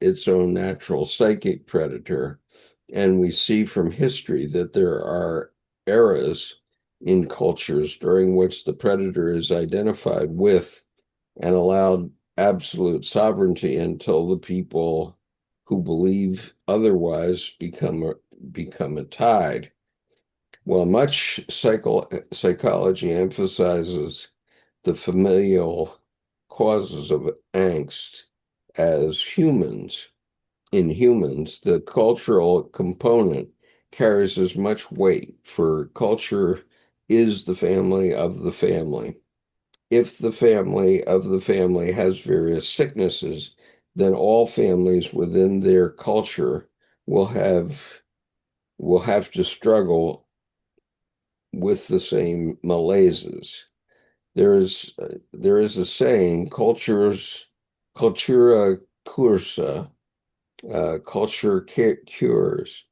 its own natural psychic predator. And we see from history that there are eras in cultures during which the predator is identified with and allowed absolute sovereignty until the people who believe otherwise become a tide. Well, much psychology emphasizes the familial causes of angst as humans. In humans, the cultural component carries as much weight, for culture is the family of the family. If the family of the family has various sicknesses, then all families within their culture will have to struggle with the same malaises. There is a saying, cultura cursa, culture cures,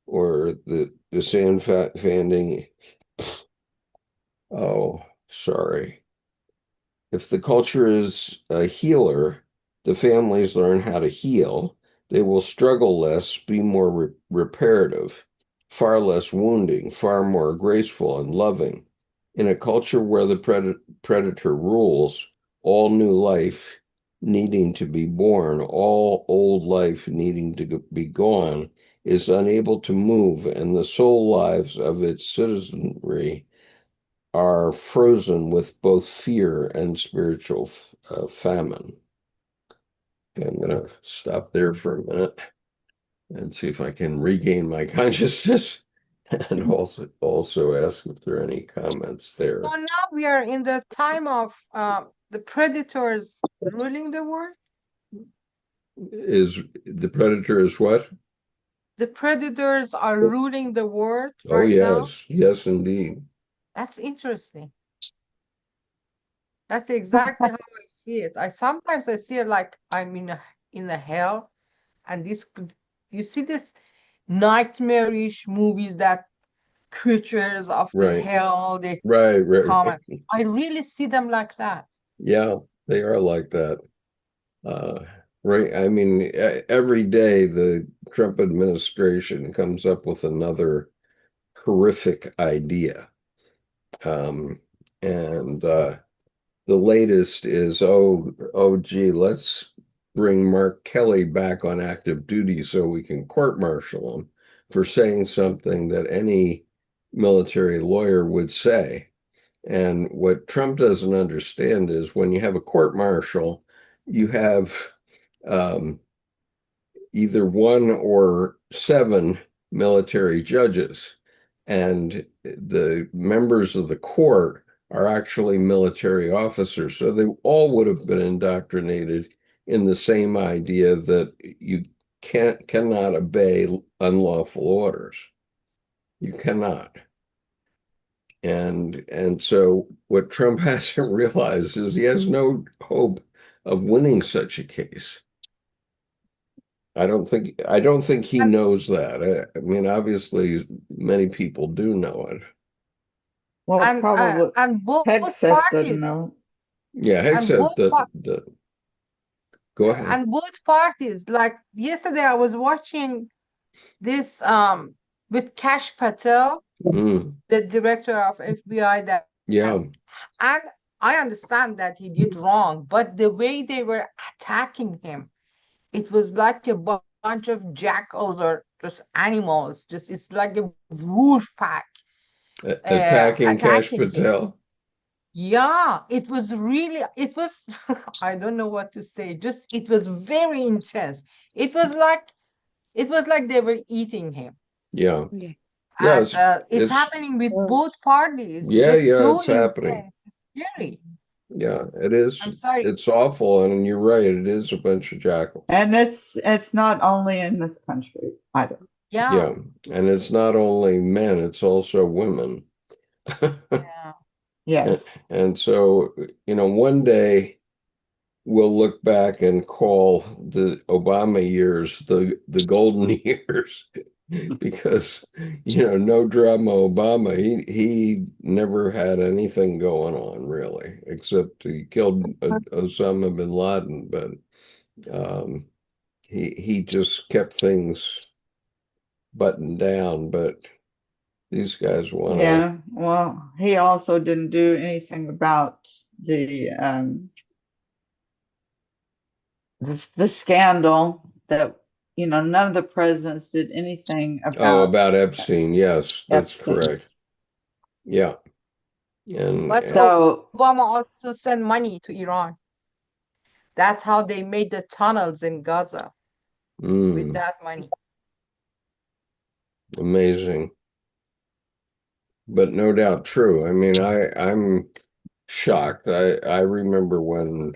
or the sand fanning. Oh, sorry. If the culture is a healer, the families learn how to heal. They will struggle less, be more reparative, far less wounding, far more graceful and loving. In a culture where the predator rules, all new life needing to be born, all old life needing to be gone, is unable to move, and the soul lives of its citizenry are frozen with both fear and spiritual famine. Okay, I'm going to stop there for a minute and see if I can regain my consciousness, and also ask if there are any comments there. So now we are in the time of the predators ruling the world. Is the predator is what? The predators are ruling the world Oh, right now. yes, indeed. That's interesting. That's exactly how I see it. Sometimes I see it like I'm in a hell, and you see this nightmarish movies that creatures of the Right. hell they Right. come. I really see them like that. Yeah, they are like that. Right. I mean, every day the Trump administration comes up with another horrific idea. And the latest is, gee, let's bring Mark Kelly back on active duty so we can court-martial him for saying something that any military lawyer would say. And what Trump doesn't understand is when you have a court-martial, you have either one or seven military judges, and the members of the court are actually military officers. So they all would have been indoctrinated in the same idea that you cannot obey unlawful orders. You cannot. And so what Trump hasn't realized is he has no hope of winning such a case. I don't think he knows that. I mean, obviously, many people do know it. Well, probably and both Hegseth doesn't parties. know. Yeah, And except go ahead. And both parties. Like yesterday, I was watching this with Kash Patel. the director of FBI that Yeah. and I understand that he did wrong, but the way they were attacking him, it was like a bunch of jackals or just animals. Just it's like a wolf pack Attacking Cash attacking him. Patel. Yeah, it was really, it was, I don't know what to say. Just it was very intense. It was like they were eating him. Yeah. Yeah. Yeah, And it's happening with Oh, both parties. yeah, Just yeah, so it's happening. intense. It's scary. Yeah, it is. I'm sorry. It's awful, and you're right. It is a bunch of jackals. And it's not only in this country either. Yeah. Yeah, and it's not only men; it's also women. Yeah. Yes. And so, one day we'll look back and call the Obama years the golden years because, no drama Obama. He never had anything going on really, except he killed Osama bin Laden, but he just kept things buttoned down. But these guys want to. Yeah. Well, he also didn't do anything about the scandal that none of the presidents did anything About Epstein. Yes, that's Epstein. correct. Yeah. But So Obama also sent money to Iran. That's how they made the tunnels in Gaza with that money. Amazing. But no doubt true. I mean, I'm shocked. I remember when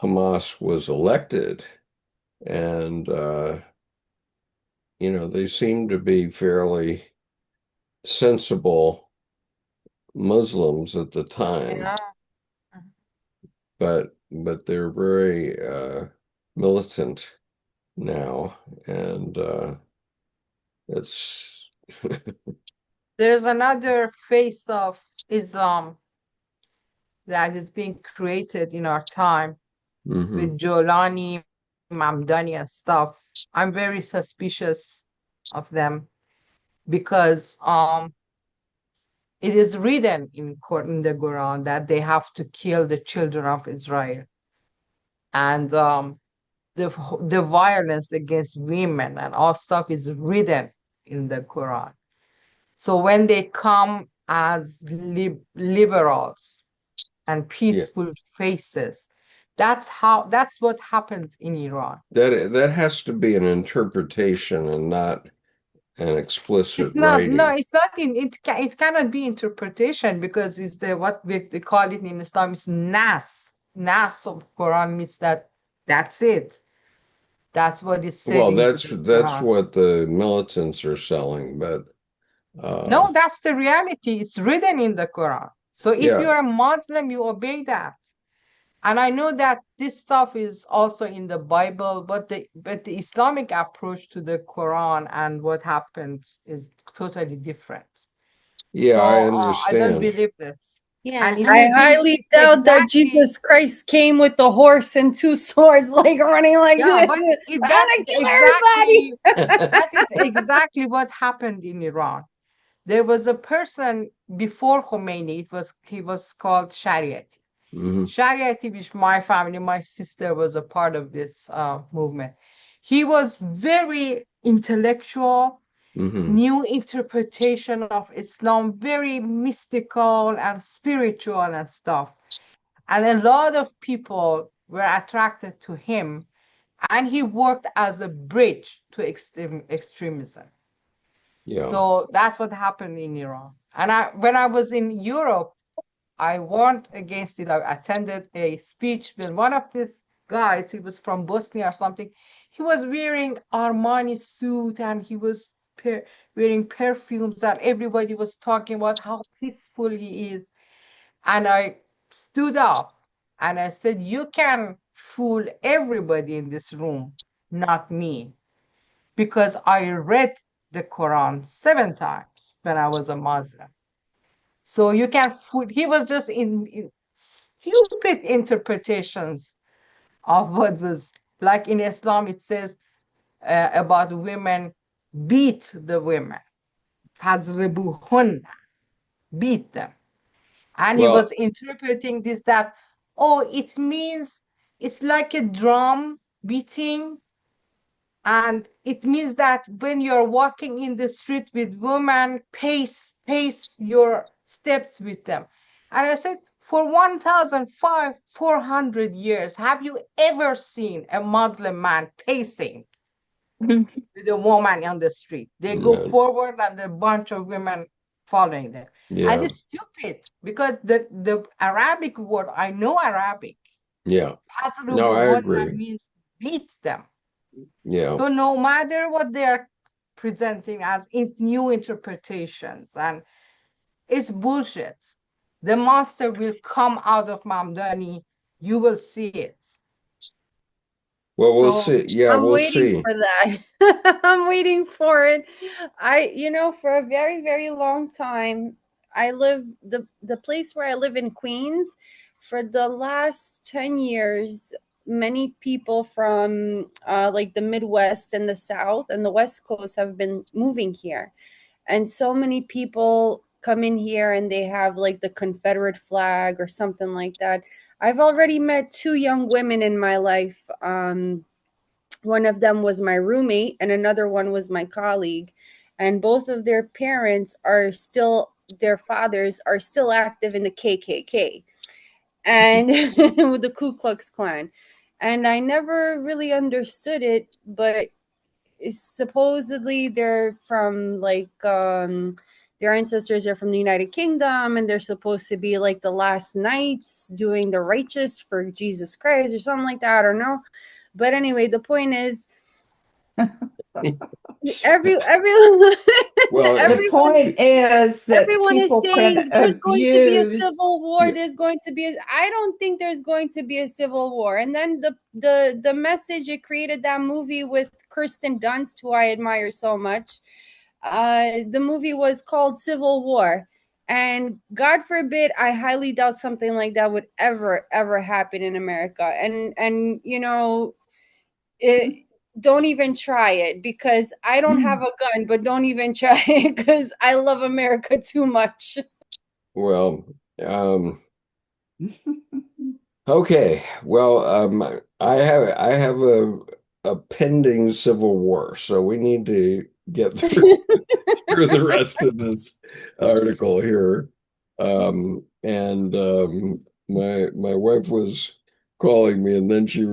Hamas was elected and they seemed to be fairly sensible Muslims at the time. Yeah. But they're very militant now, and it's There's another face of Islam that is being created in our time with Jolani, Mamdani, and stuff. I'm very suspicious of them because it is written in the Quran that they have to kill the children of Israel, and the violence against women and all stuff is written in the Quran. So when they come as liberals and peaceful faces, that's what happens in Iran. that has to be an interpretation and not an explicit It's not, writing. no, it's not it cannot be interpretation because it's what we call it in Islam is nas. Nas of Quran means that's it. That's what it said. Well, in that's the Quran. what the militants are selling, but No, that's the reality. It's written in the Quran. So if yeah. you're a Muslim, you obey that. And I know that this stuff is also in the Bible, but the Islamic approach to the Quran and what happened is totally different. Yeah, So I I don't understand. believe this. Yeah, And it I will be highly doubt that exactly- Jesus Christ came with the horse and two swords, like running like Yeah, this. but I'm that gonna is kill everybody. that is exactly what happened in Iran. There was a person before Khomeini. He was called Shariati. Shariati, which my family, my sister was a part of this movement. He was very intellectual, new interpretation of Islam, very mystical and spiritual and stuff. And a lot of people were attracted to him, and he worked as a bridge to extremism. Yeah. So that's what happened in Iran. And when I was in Europe, I warned against it. I attended a speech with one of these guys. He was from Bosnia or something. He was wearing Armani suit and he was wearing perfumes, and everybody was talking about how peaceful he is. And I stood up and I said, you can fool everybody in this room, not me, because I read the Quran 7 times when I was a Muslim. So you can fool. He was just in stupid interpretations of what was like in Islam. It says about women, beat the women. فَاضْرِبُوهُنَّ, beat them. And he Well, was interpreting this that, oh, it means it's like a drum beating. And it means that when you're walking in the street with women, pace your steps with them. And I said, for 1,400 years, have you ever seen a Muslim man pacing with a woman on the street? They go no, forward and a bunch of women following them. And yeah, it's stupid because the Arabic word, I know Arabic. yeah. No, I agree. Means beat them. Yeah. So no matter what they are presenting as new interpretations, and it's bullshit. The monster will come out of Mamdani. You will see it. Well, we'll So see. Yeah, I'm we'll waiting see. for that. I'm waiting for it. For a very, very long time, I live the place where I live in Queens. For the last 10 years, many people from like the Midwest and the South and the West Coast have been moving here. And so many people come in here and they have like the Confederate flag or something like that. I've already met two young women in my life. One of them was my roommate and another one was my colleague, and both of their parents are still, their fathers are still active in the KKK and with the Ku Klux Klan. And I never really understood it, but supposedly they're from like their ancestors are from the United Kingdom, and they're supposed to be like the last knights doing the righteous for Jesus Christ or something like that. I don't know. But anyway, the point is, every Well, The everyone point is that everyone is people can saying there's going to be a abuse. civil war. Yeah. There's going to be I don't think there's going to be a civil war. And then the message, it created that movie with Kirsten Dunst, who I admire so much. The movie was called Civil War. And God forbid, I highly doubt something like that would ever happen in America. And don't even try it, because I don't have a gun, but don't even try it because I love America too much. well, okay. Well, I have a pending civil war, so we need to get through the rest of this article here. And my wife was calling me, and then she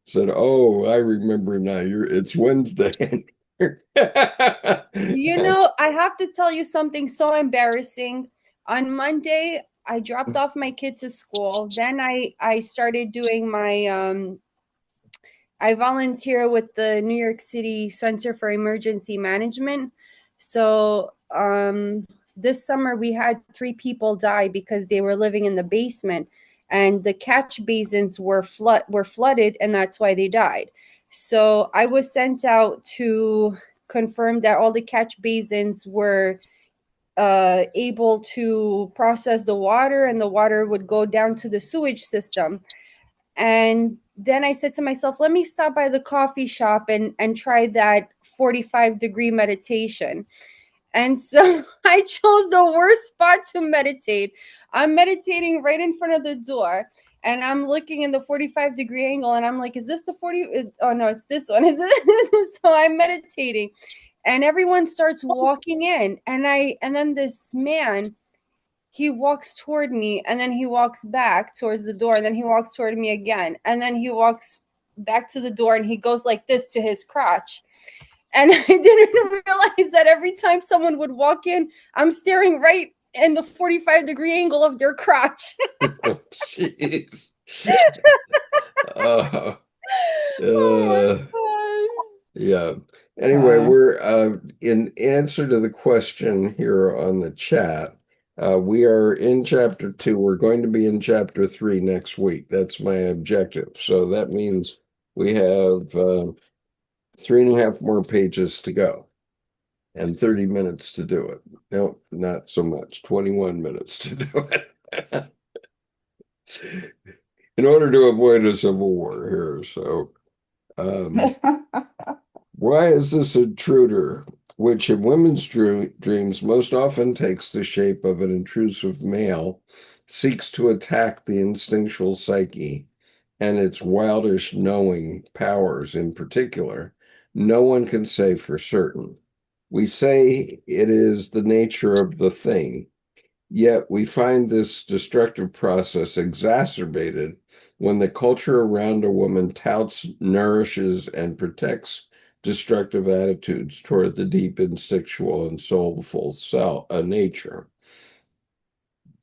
said, "Oh, I remember now. It's Wednesday." I have to tell you something so embarrassing. On Monday, I dropped off my kid to school. Then I started doing my I volunteer with the New York City Center for Emergency Management. So this summer we had 3 people die because they were living in the basement, and the catch basins were flooded, and that's why they died. So I was sent out to confirm that all the catch basins were able to process the water, and the water would go down to the sewage system. And then I said to myself, let me stop by the coffee shop and try that 45-degree meditation. And so I chose the worst spot to meditate. I'm meditating right in front of the door, and I'm looking in the 45-degree angle, and I'm like, is this the 40? Oh no, it's this one. Is it? So I'm meditating, and everyone starts walking in, and then this man, he walks toward me, and then he walks back towards the door, and then he walks toward me again, and then he walks back to the door, and he goes like this to his crotch. And I didn't realize that every time someone would walk in, I'm staring right in the 45-degree angle of their crotch. Jeez. Oh my God. Yeah. Anyway, we're in answer to the question here on the chat. We are in chapter 2. We're going to be in chapter 3 next week. That's my objective. So that means we have 3.5 more pages to go and 30 minutes to do it. No, not so much. 21 minutes to do it. In order to avoid a civil war here. So why is this intruder which in women's dreams most often takes the shape of an intrusive male, seeks to attack the instinctual psyche and its wildish knowing powers in particular, no one can say for certain. We say it is the nature of the thing, yet we find this destructive process exacerbated when the culture around a woman touts, nourishes, and protects destructive attitudes toward the deep instinctual and soulful nature.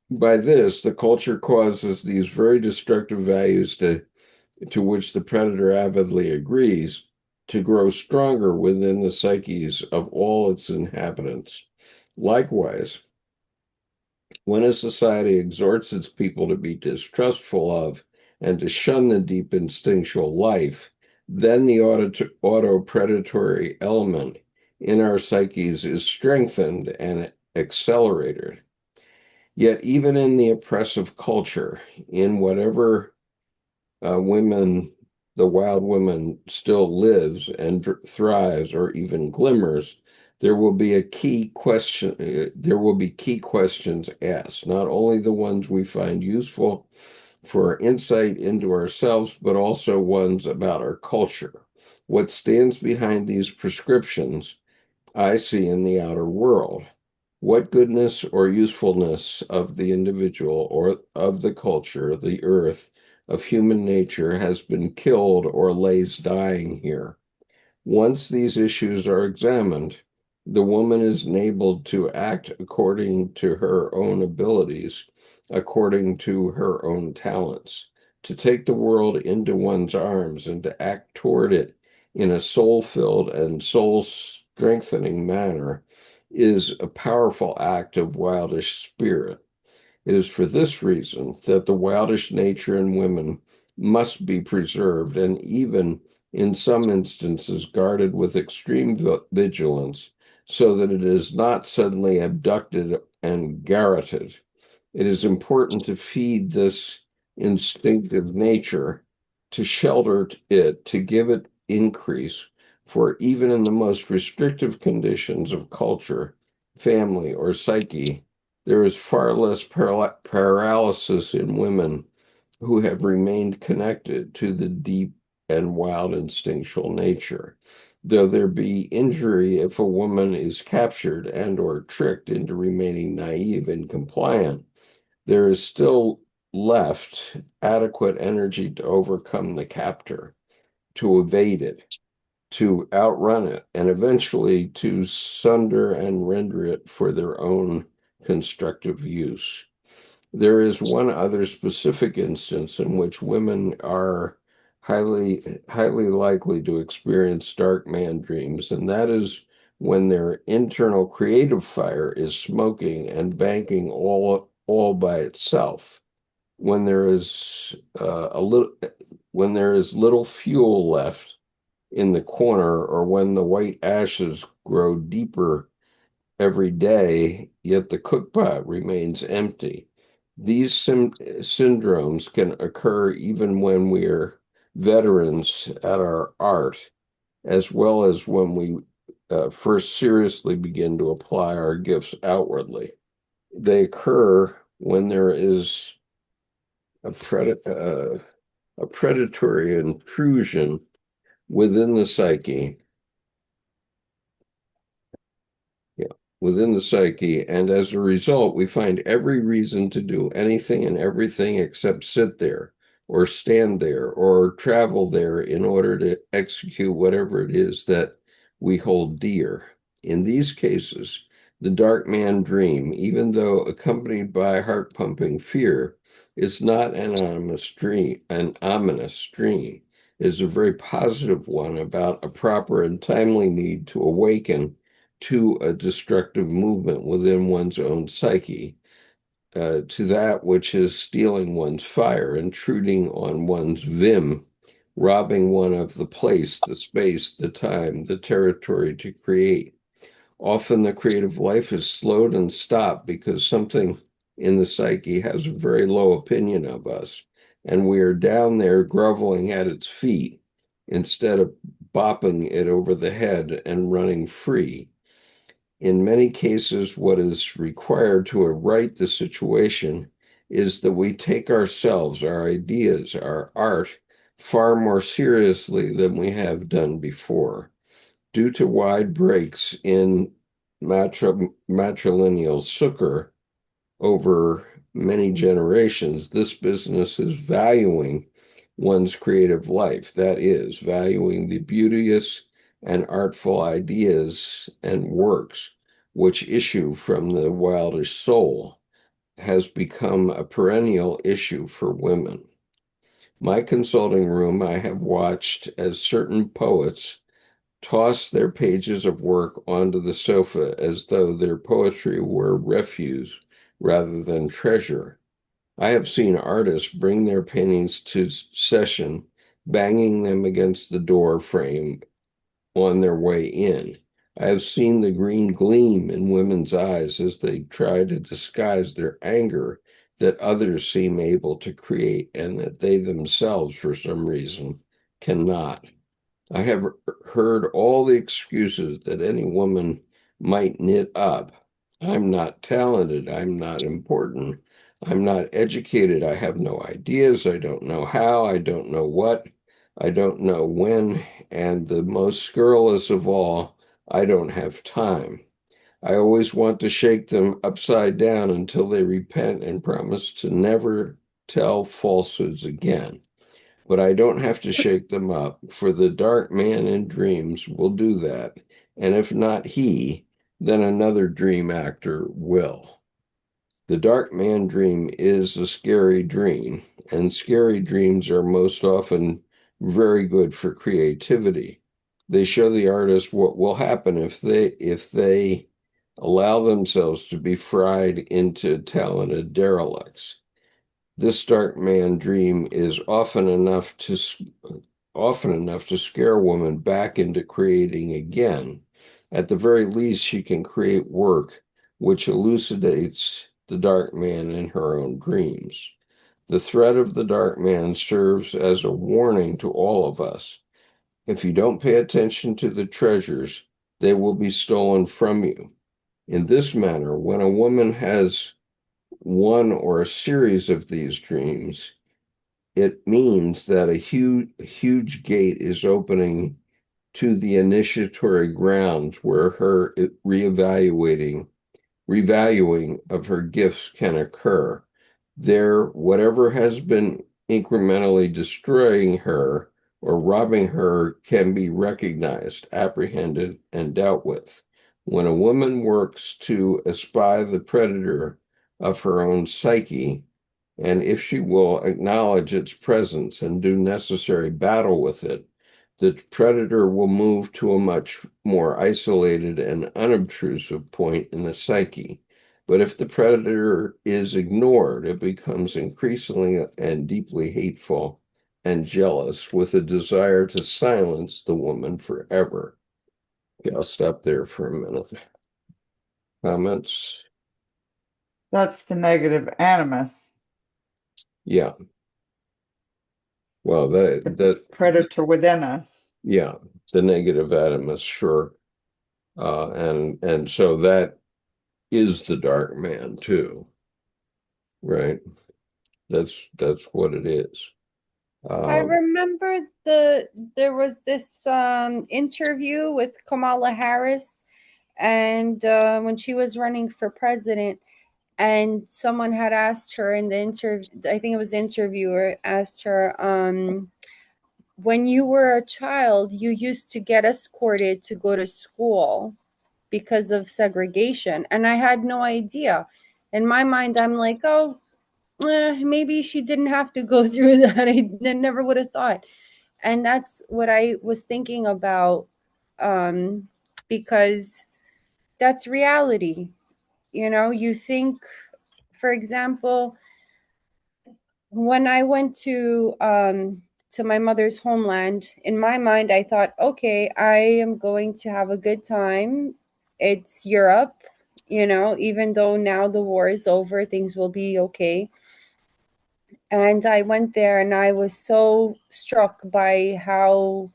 By this, the culture causes these very destructive values to which the predator avidly agrees to grow stronger within the psyches of all its inhabitants. Likewise, when a society exhorts its people to be distrustful of and to shun the deep instinctual life, then the auto-predatory element in our psyches is strengthened and accelerated. Yet even in the oppressive culture, in whatever the wild woman still lives and thrives or even glimmers, there will be key questions asked, not only the ones we find useful for insight into ourselves, but also ones about our culture. What stands behind these prescriptions I see in the outer world? What goodness or usefulness of the individual or of the culture, the earth, of human nature has been killed or lays dying here? Once these issues are examined, the woman is enabled to act according to her own abilities, according to her own talents, to take the world into one's arms and to act toward it in a soul-filled and soul-strengthening manner is a powerful act of wildish spirit. It is for this reason that the wildish nature in women must be preserved and even in some instances guarded with extreme vigilance so that it is not suddenly abducted and garroted. It is important to feed this instinctive nature, to shelter it, to give it increase, for even in the most restrictive conditions of culture, family, or psyche, there is far less paralysis in women who have remained connected to the deep and wild instinctual nature. Though there be injury if a woman is captured and or tricked into remaining naive and compliant, there is still left adequate energy to overcome the captor, to evade it, to outrun it, and eventually to sunder and render it for their own constructive use. There is one other specific instance in which women are highly likely to experience dark man dreams, and that is when their internal creative fire is smoking and banking all by itself. When there is little fuel left in the corner, or when the white ashes grow deeper every day, yet the cookpot remains empty. These syndromes can occur even when we are veterans at our art, as well as when we first seriously begin to apply our gifts outwardly. They occur when there is a predatory intrusion within the psyche, and as a result, we find every reason to do anything and everything except sit there, or stand there, or travel there in order to execute whatever it is that we hold dear. In these cases, the dark man dream, even though accompanied by heart-pumping fear, is not an ominous dream. It is a very positive one about a proper and timely need to awaken to a destructive movement within one's own psyche, to that which is stealing one's fire, intruding on one's vim, robbing one of the place, the space, the time, the territory to create. Often the creative life is slowed and stopped because something in the psyche has a very low opinion of us, and we are down there groveling at its feet instead of bopping it over the head and running free. In many cases, what is required to right the situation is that we take ourselves, our ideas, our art, far more seriously than we have done before. Due to wide breaks in matrilineal succor over many generations, this business is valuing one's creative life. That is, valuing the beauteous and artful ideas and works which issue from the wildest soul has become a perennial issue for women. My consulting room, I have watched as certain poets toss their pages of work onto the sofa as though their poetry were refuse rather than treasure. I have seen artists bring their paintings to session, banging them against the door frame on their way in. I have seen the green gleam in women's eyes as they try to disguise their anger that others seem able to create and that they themselves, for some reason, cannot. I have heard all the excuses that any woman might knit up. I'm not talented. I'm not important. I'm not educated. I have no ideas. I don't know how. I don't know what. I don't know when. And the most scurrilous of all, I don't have time. I always want to shake them upside down until they repent and promise to never tell falsehoods again. But I don't have to shake them up, for the dark man in dreams will do that. And if not he, then another dream actor will. The dark man dream is a scary dream, and scary dreams are most often very good for creativity. They show the artist what will happen if they allow themselves to be fried into talented derelicts. This dark man dream is often enough to scare a woman back into creating again. At the very least, she can create work which elucidates the dark man in her own dreams. The threat of the dark man serves as a warning to all of us. If you don't pay attention to the treasures, they will be stolen from you. In this manner, when a woman has one or a series of these dreams, it means that a huge gate is opening to the initiatory grounds where her revaluing of her gifts can occur. There, whatever has been incrementally destroying her or robbing her can be recognized, apprehended, and dealt with. When a woman works to espy the predator of her own psyche, and if she will acknowledge its presence and do necessary battle with it, the predator will move to a much more isolated and unobtrusive point in the psyche. But if the predator is ignored, it becomes increasingly and deeply hateful and jealous, with a desire to silence the woman forever. Okay, I'll stop there for a minute. Comments? That's the negative animus. Yeah. Well, that predator within us. Yeah, the negative animus, sure. And so that is the dark man too, right? That's what it is. I remember there was this interview with Kamala Harris, and when she was running for president, and someone had asked her in the interview, I think it was the interviewer asked her, when you were a child, you used to get escorted to go to school because of segregation, and I had no idea. In my mind, I'm like, oh, maybe she didn't have to go through that. I never would have thought. And that's what I was thinking about, because that's reality. You know, you think, for example, when I went to my mother's homeland, in my mind, I thought, okay, I am going to have a good time. It's Europe, you know, even though now the war is over, things will be okay. And I went there and I was so struck by how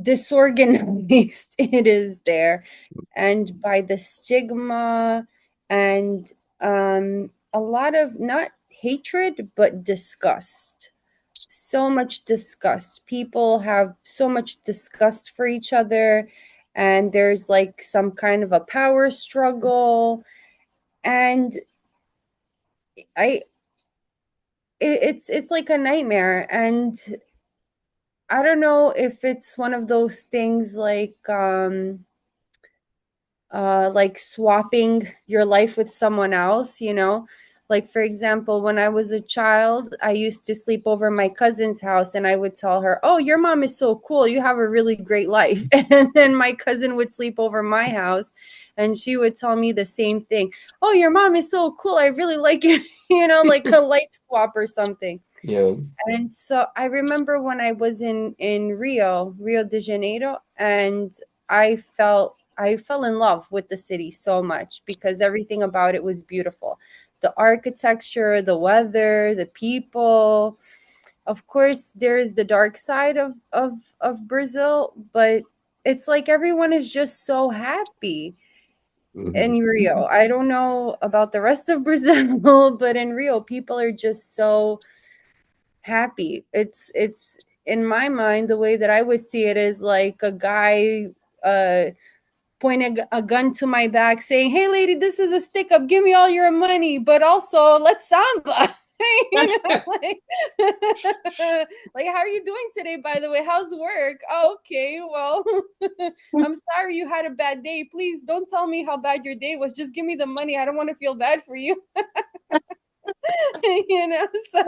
disorganized it is there, and by the stigma, and a lot of not hatred but disgust. So much disgust. People have so much disgust for each other, and there's like some kind of a power struggle, and I it's like a nightmare. And I don't know if it's one of those things like swapping your life with someone else, you know? Like, for example, when I was a child, I used to sleep over my cousin's house, and I would tell her, "Oh, your mom is so cool. You have a really great life." And then my cousin would sleep over my house, and she would tell me the same thing. "Oh, your mom is so cool. I really like you." You know, like a life swap or something. Yeah. And so I remember when I was in Rio de Janeiro, and I fell in love with the city so much because everything about it was beautiful. The architecture, the weather, the people. Of course, there's the dark side of Brazil, but it's like everyone is just so happy in Rio. I don't know about the rest of Brazil, but in Rio, people are just so happy. It's in my mind, the way that I would see it is like a guy pointing a gun to my back saying, "Hey lady, this is a stick up, give me all your money, but also let's samba." You know, like, like, how are you doing today, by the way? How's work? Oh, okay, well, I'm sorry you had a bad day. Please don't tell me how bad your day was. Just give me the money. I don't want to feel bad for you. You know, so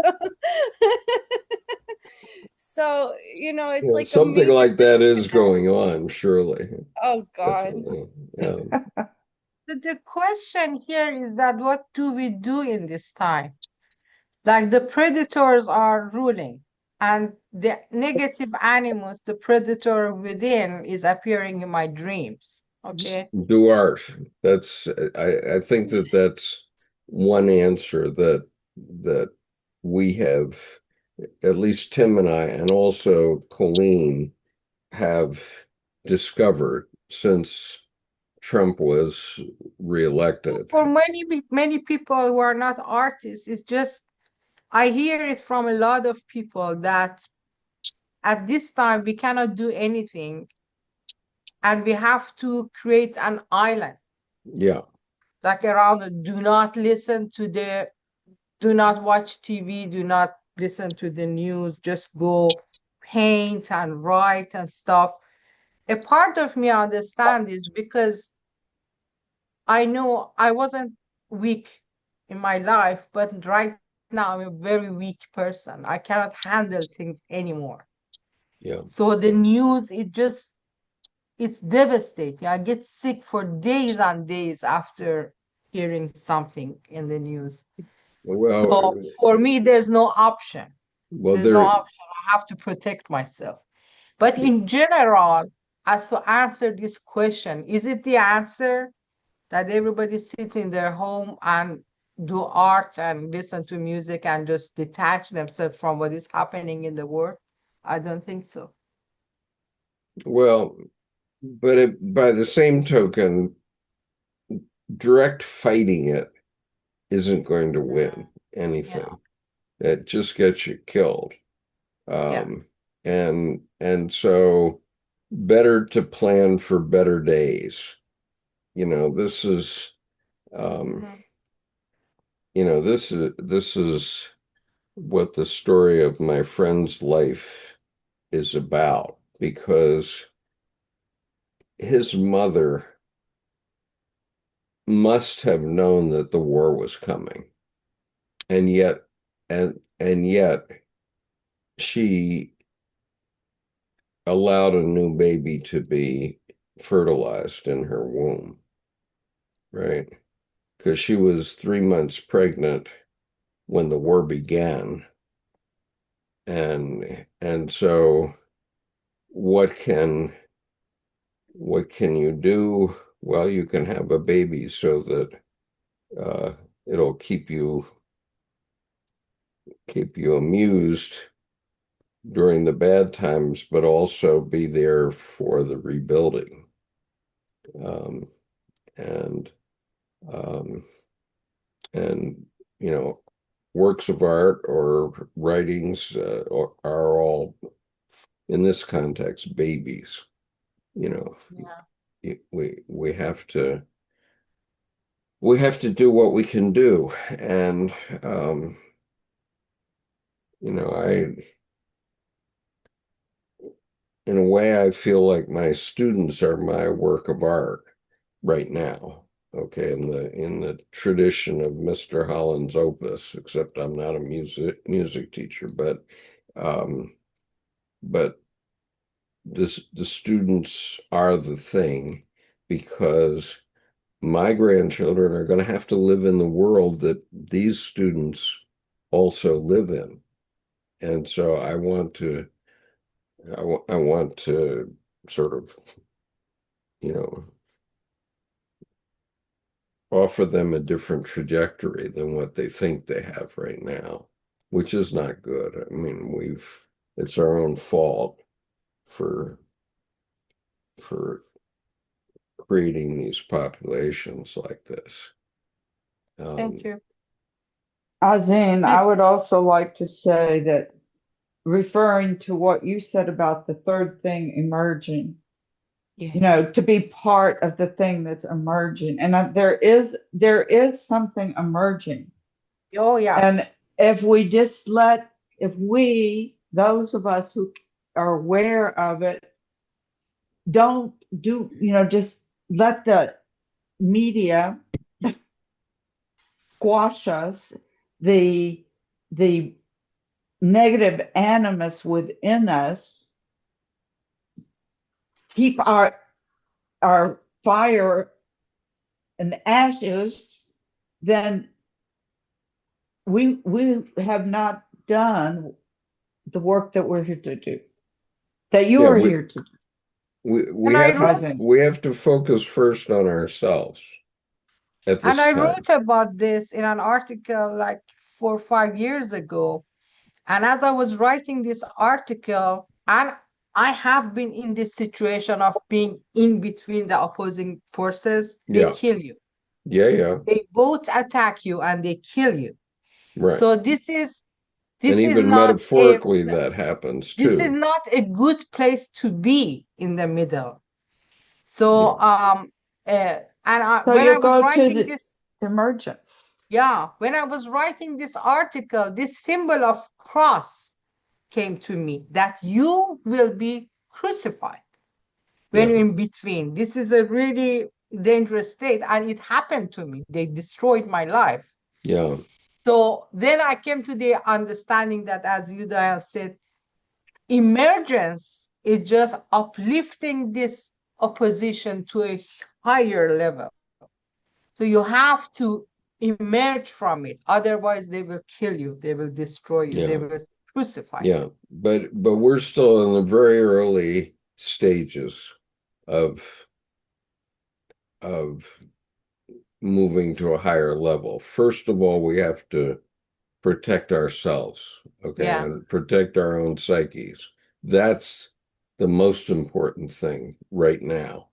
so you know, it's Yeah, like a something major like that is disconnect. going on, surely. Oh God. Definitely. Yeah. The question here is that what do we do in this time? Like the predators are ruling, and the negative animals, the predator within, is appearing in my dreams. Okay. Do art. That's I think that that's one answer that we have, at least Tim and I, and also Colleen have discovered since Trump was reelected. For many people who are not artists, it's just I hear it from a lot of people that at this time we cannot do anything, and we have to create an island, Yeah. like around it. Do not watch TV, do not listen to the news, just go paint and write and stuff. A part of me understand is because I know I wasn't weak in my life, but right now I'm a very weak person. I cannot handle things anymore. Yeah. So the news, it's devastating. I get sick for days and days after hearing something in the news. Well, So for me, there's no option. well, There's no there, option. I have to protect myself. But in general, as to answer this question, is it the answer that everybody sits in their home and do art and listen to music and just detach themselves from what is happening in the world? I don't think so. well, but by the same token, direct fighting it isn't going to win anything. It just gets you killed. Um, and so better to plan for better days. You know, this is this is what the story of my friend's life is about, because his mother must have known that the war was coming, and yet and yet she allowed a new baby to be fertilized in her womb, right? Because she was 3 months pregnant when the war began. And so what can you do? Well, you can have a baby so that it'll keep you amused during the bad times, but also be there for the rebuilding. Um, and um, and you know, works of art or writings are all, in this context, babies. You know, we have to do what we can do, and you know, in a way, I feel like my students are my work of art right now. Okay, in the tradition of Mr. Holland's opus, except I'm not a music teacher, um, but the students are the thing, because my grandchildren are going to have to live in the world that these students also live in, and so I want to sort of, you know, offer them a different trajectory than what they think they have right now, which is not good. I mean, it's our own fault for creating these populations like this. Thank you. Azin, I would also like to say that, referring to what you said about the third thing emerging, to be part of the thing that's emerging. And there is something emerging. Oh, yeah. And if those of us who are aware of it, don't just let the media squash us, the negative animus within us, keep our fire and ashes, then we have not done the work that we're here to do, that you are here to do. We have to focus first on ourselves at this And I time. wrote about this in an article like 4 or 5 years ago. And as I was writing this article, and I have been in this situation of being in between the opposing forces, they kill you. Yeah. They both attack you and they kill you. Right. So this is even not metaphorically that happens too. This is not a good place to be in the middle. So when I was writing this emergence. Yeah, when I was writing this article, this symbol of cross came to me, that you will be crucified when you're in between. This is a really dangerous state, and it happened to me. They destroyed my life. Yeah. So then I came to the understanding that, as you said, emergence is just uplifting this opposition to a higher level. So you have to emerge from it. Otherwise, they will kill you. They will destroy you. They will crucify you. Yeah, but we're still in the very early stages of moving to a higher level. First of all, we have to protect ourselves, okay, and protect our own psyches. That's the most important thing right now.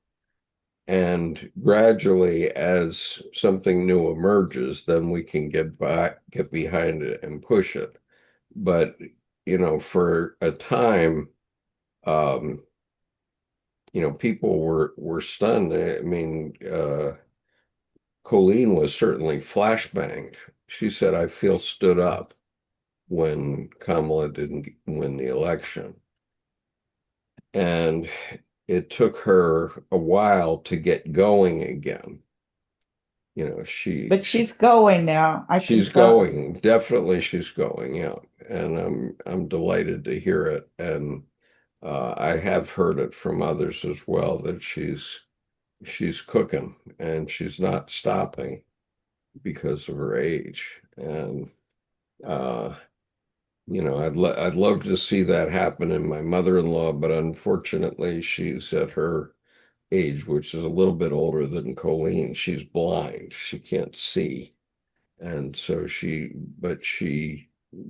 And gradually, as something new emerges, then we can get behind it and push it. But for a time, people were stunned. I mean, Colleen was certainly flashbanged. She said, "I feel stood up," when Kamala didn't win the election. And it took her a while to get going again. But she's going now. She's going. Definitely she's going, yeah. And I'm delighted to hear it. And I have heard it from others as well, that she's cooking and she's not stopping because of her age. And I'd love to see that happen in my mother-in-law, but unfortunately she's at her age, which is a little bit older than Colleen. She's blind. She can't see. And so she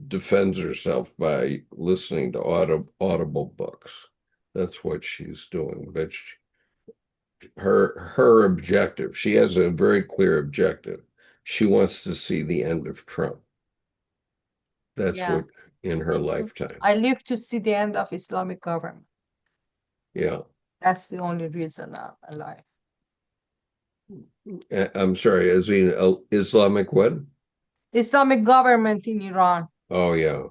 defends herself by listening to audible books. That's what she's doing. But her objective, she has a very clear objective. She wants to see the end of Trump. That's what in her lifetime. I live to see the end of Islamic government. Yeah. That's the only reason I'm alive. I'm sorry, is he Islamic what? Islamic government in Iran. Oh, yeah.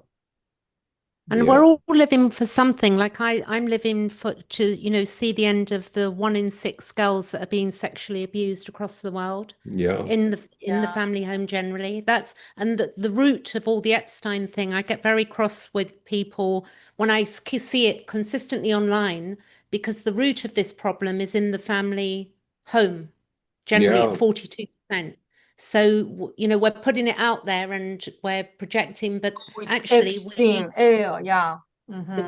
And we're all living for something. Like I'm living to, see the end of the 1 in 6 girls that are being sexually abused across the world. Yeah. In the family home generally. That's and the root of all the Epstein thing. I get very cross with people when I see it consistently online because the root of this problem is in the family home, generally at 42%. So, we're putting it out there and we're projecting, but actually the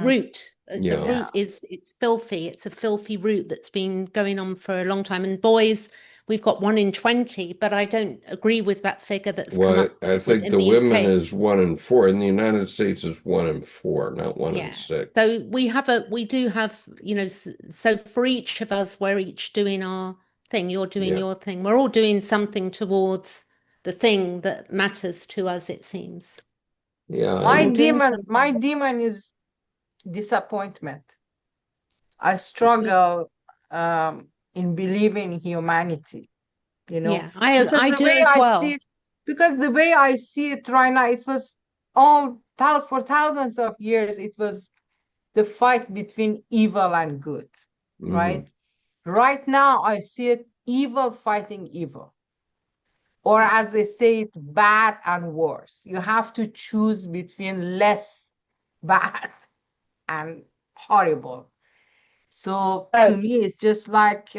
root, the root it's filthy. It's a filthy root that's been going on for a long time. And boys, we've got 1 in 20, but I don't agree with that figure that's come up. I think the women is 1 in 4. In the United States, it's 1 in 4, not 1 in 6. So we do have, so for each of us, we're each doing our thing. You're doing your thing. We're all doing something towards the thing that matters to us, it seems. Yeah. My demon is disappointment. I struggle in believing in humanity, Yeah, I do as well. Because the way I see it right now, it was for thousands of years, it was the fight between evil and good, right? Right now, I see it evil fighting evil. Or as they say it, bad and worse. You have to choose between less bad and horrible. So to me, it's just like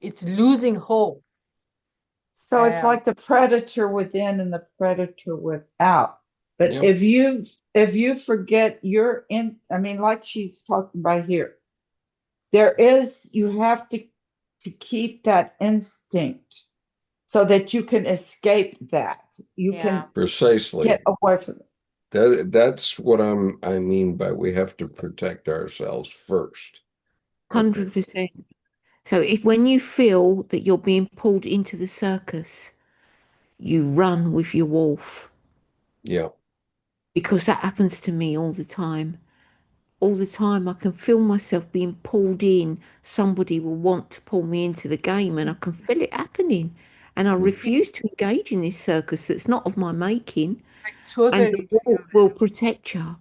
it's losing hope. So it's like the predator within and the predator without. But if you forget like she's talking about here, you have to keep that instinct so that you can escape that. You can precisely get away from it. That's what I mean by we have to protect ourselves first. 100%. So when you feel that you're being pulled into the circus, you run with your wolf. Yeah. Because that happens to me all the time. All the time I can feel myself being pulled in. Somebody will want to pull me into the game and I can feel it happening. And I refuse to engage in this circus that's not of my making. And the wolf will protect you.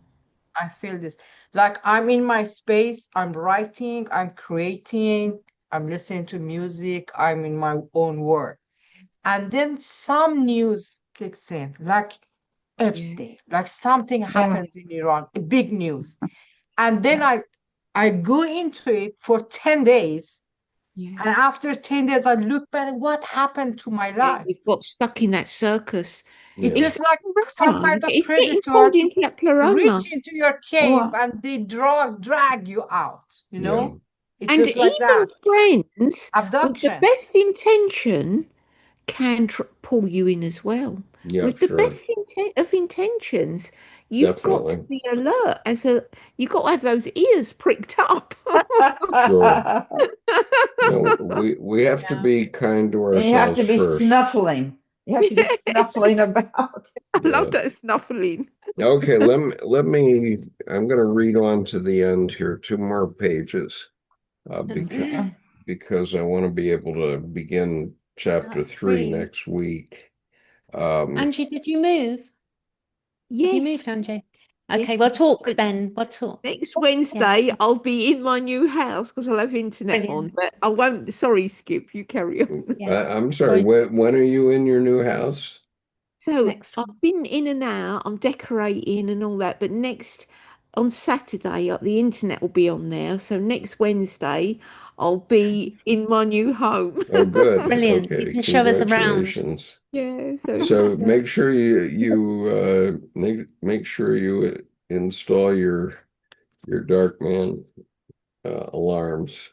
I feel this. Like I'm in my space, I'm writing, I'm creating, I'm listening to music, I'm in my own world. And then some news kicks in, like Epstein, like something happens in Iran, big news. And then I go into it for 10 days. And after 10 days, I look back, what happened to my life? You've got stuck in that circus. It's just like some kind of predator reach into your cave and they drag you out, It's and just like even that. friends Abduction. with the best intention can pull you in as well. With the best of intentions, you've got to be alert. You've got to have those ears pricked up. Sure. We have to be kind to ourselves. You have to be first. Snuffling. You have to be snuffling about. I love that snuffling. Okay, let me. I'm going to read on to the end here, 2 more pages, because I want to be able to begin chapter 3 next week. Angie, did you move? Yes. Have you moved, Angie? Okay, we'll talk then. We'll talk. Next Wednesday, I'll be in my new house because I'll have internet on, but I won't. Sorry, Skip, you carry on. I'm sorry, when are you in your new house? So I've been in and out, I'm decorating and all that, but on Saturday, the internet will be on there. So next Wednesday, I'll be in my new home. Oh, good. Brilliant. Okay. You can show us around. Yeah. So make sure you make sure you install your dark man alarms.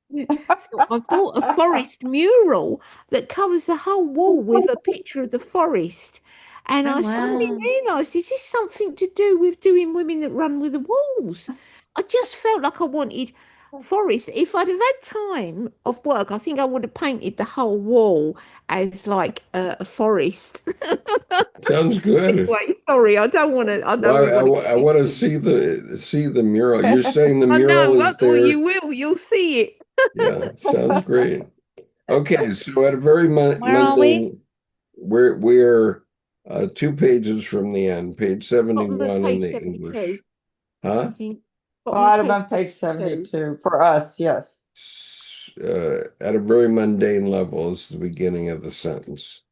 Yeah. So I bought a forest mural that covers the whole wall with a picture of the forest. And Oh, I suddenly wow. realised, is this something to do with doing Women That Run with the Wolves? I just felt like I wanted forest. If I'd have had time of work, I think I would have painted the whole wall as like a forest. Sounds good. Wait, sorry, I don't want to. I know we Well, want I to. want to see the mural. You're saying the I know. mural is Well, there? you will. You'll see it. Yeah, sounds great. Okay, so at a very Where are we? mundane, we're 2 pages from the end, page Bottom of 71 in page the 72, English. I Huh? think. Bottom of Bottom page on page 72. 72 for us, yes. At a very mundane level is the beginning of the sentence.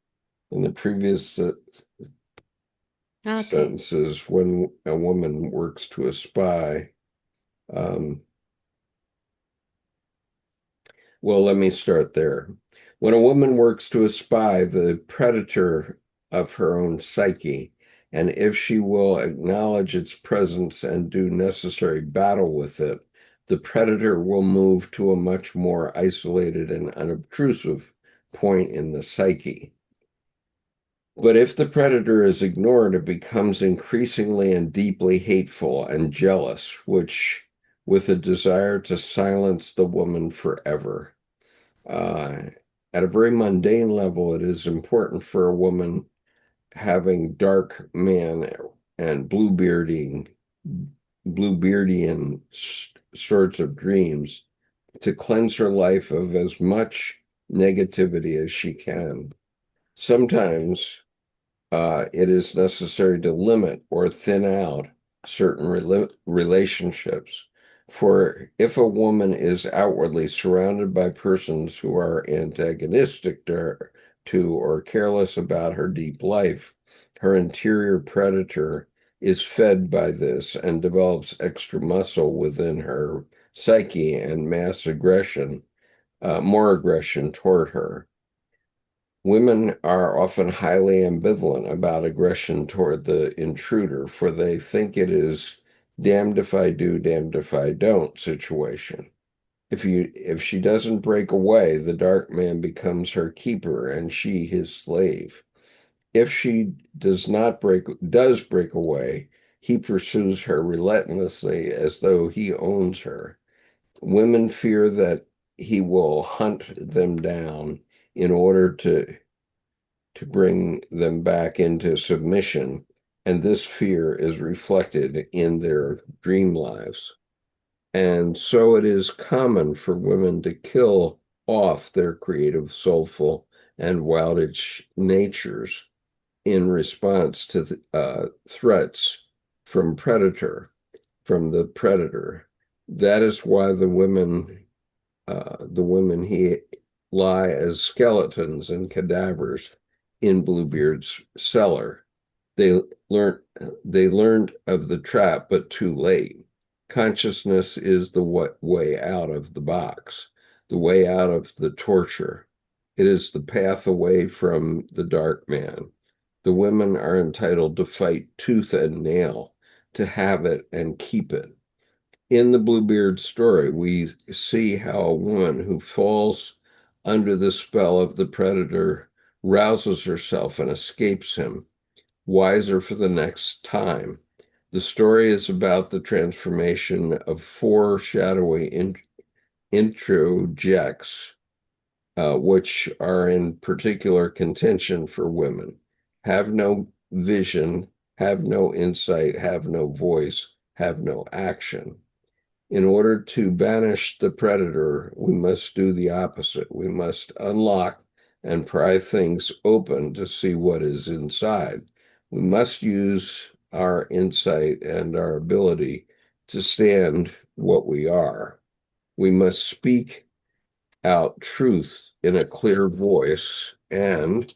In the previous Okay. sentences, when a woman works to a spy, well, let me start there. When a woman works to a spy, the predator of her own psyche, and if she will acknowledge its presence and do necessary battle with it, the predator will move to a much more isolated and unobtrusive point in the psyche. But if the predator is ignored, it becomes increasingly and deeply hateful and jealous, which with a desire to silence the woman forever. At a very mundane level, it is important for a woman having dark man and Bluebeardian sorts of dreams to cleanse her life of as much negativity as she can. Sometimes it is necessary to limit or thin out certain relationships. For if a woman is outwardly surrounded by persons who are antagonistic to or careless about her deep life, her interior predator is fed by this and develops extra muscle within her psyche and more aggression toward her. Women are often highly ambivalent about aggression toward the intruder, for they think it is damned if I do, damned if I don't situation. If she doesn't break away, the dark man becomes her keeper and she his slave. If she does break away, he pursues her relentlessly as though he owns her. Women fear that he will hunt them down in order to bring them back into submission, and this fear is reflected in their dream lives. And so it is common for women to kill off their creative, soulful, and wildish natures in response to threats from the predator. That is why the women he lie as skeletons and cadavers in Bluebeard's cellar. They learned of the trap, but too late. Consciousness is the way out of the box, the way out of the torture. It is the path away from the dark man. The women are entitled to fight tooth and nail, to have it and keep it. In the Bluebeard story, we see how a woman who falls under the spell of the predator rouses herself and escapes him, wiser for the next time. The story is about the transformation of four shadowy introjects, which are in particular contention for women. Have no vision, have no insight, have no voice, have no action. In order to banish the predator, we must do the opposite. We must unlock and pry things open to see what is inside. We must use our insight and our ability to stand what we are. We must speak out truth in a clear voice, and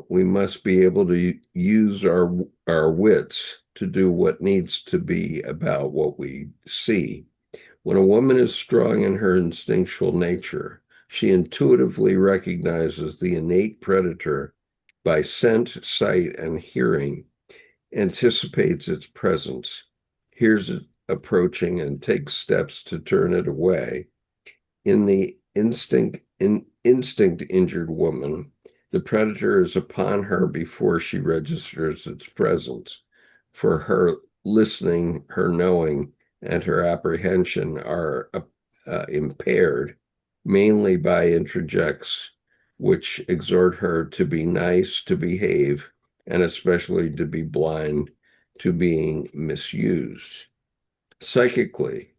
we must be able to use our wits to do what needs to be about what we see. When a woman is strong in her instinctual nature, she intuitively recognizes the innate predator by scent, sight, and hearing, anticipates its presence, hears it approaching, and takes steps to turn it away. In the instinct injured woman, The predator is upon her before she registers its presence. For her listening, her knowing, and her apprehension are impaired, mainly by interjects which exhort her to be nice, to behave, and especially to be blind to being misused. Psychically,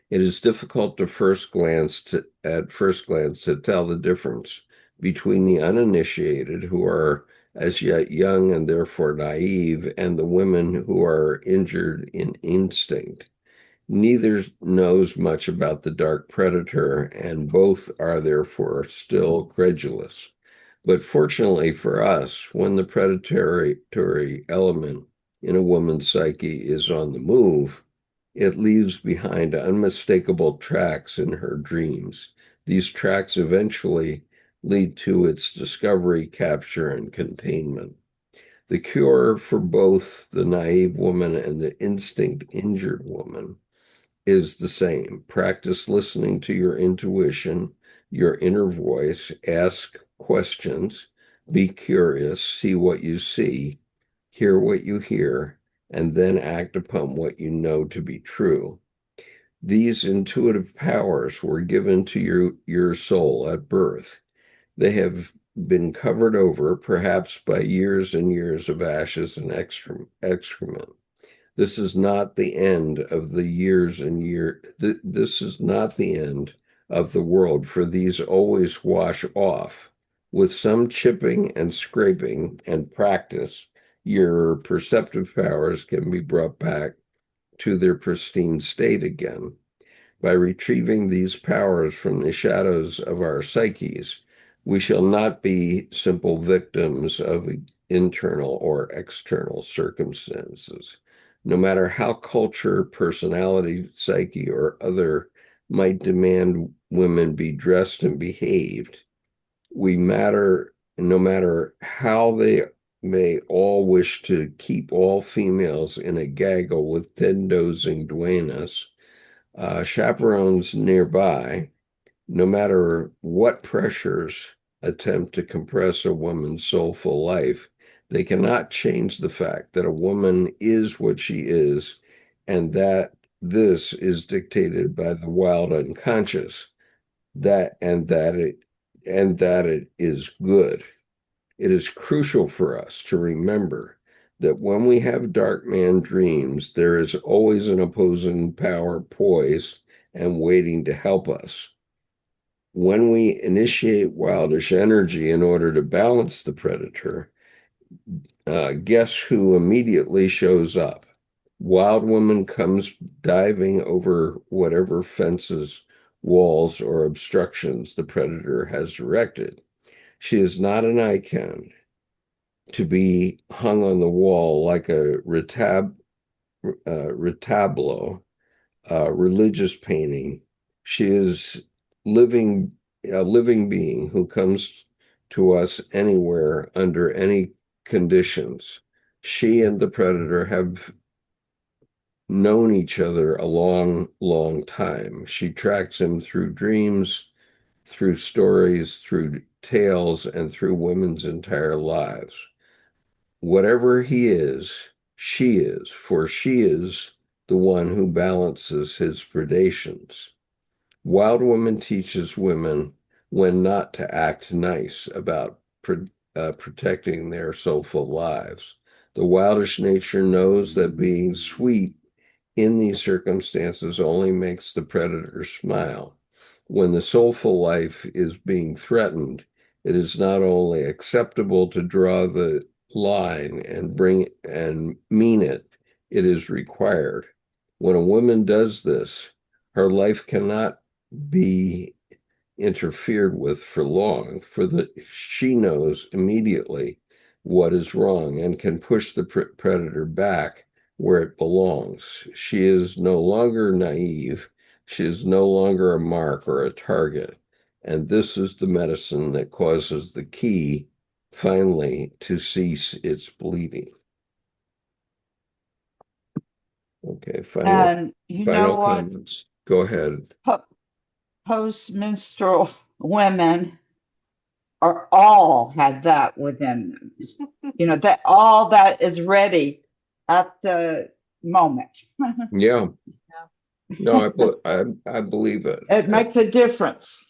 it is difficult at first glance to tell the difference between the uninitiated, who are as yet young and therefore naive, and the women who are injured in instinct. Neither knows much about the dark predator, and both are therefore still credulous. But fortunately for us, when the predatory element in a woman's psyche is on the move, it leaves behind unmistakable tracks in her dreams. These tracks eventually lead to its discovery, capture, and containment. The cure for both the naive woman and the instinct-injured woman is the same. Practice listening to your intuition, your inner voice, ask questions, be curious, see what you see, hear what you hear, and then act upon what you know to be true. These intuitive powers were given to your soul at birth. They have been covered over, perhaps by years and years of ashes and excrement. This is not the end of the years and years. This is not the end of the world, for these always wash off. With some chipping and scraping and practice, your perceptive powers can be brought back to their pristine state again. By retrieving these powers from the shadows of our psyches, we shall not be simple victims of internal or external circumstances. No matter how culture, personality, psyche, or other might demand women be dressed and behaved, no matter how they may all wish to keep all females in a gaggle with 10 dozing duenas, chaperones nearby, no matter what pressures attempt to compress a woman's soulful life, they cannot change the fact that a woman is what she is, and that this is dictated by the wild unconscious, that it is good. It is crucial for us to remember that when we have dark man dreams, there is always an opposing power poised and waiting to help us. When we initiate wildish energy in order to balance the predator, guess who immediately shows up? Wild woman comes diving over whatever fences, walls, or obstructions the predator has erected. She is not an icon to be hung on the wall like a retablo, religious painting. She is a living being who comes to us anywhere under any conditions. She and the predator have known each other a long, long time. She tracks him through dreams, through stories, through tales, and through women's entire lives. Whatever he is, she is, for she is the one who balances his predations. Wild Woman teaches women when not to act nice about protecting their soulful lives. The wildish nature knows that being sweet in these circumstances only makes the predator smile. When the soulful life is being threatened, it is not only acceptable to draw the line and mean it, it is required. When a woman does this, her life cannot be interfered with for long, she knows immediately what is wrong and can push the predator back where it belongs. She is no longer naive. She is no longer a mark or a target. And this is the medicine that causes the key finally to cease its bleeding. Okay, And you know final what? comments. Go ahead. Post-menstrual women are all had that within them. You know, that all that is ready at the moment. Yeah. No, I believe it. It makes a difference.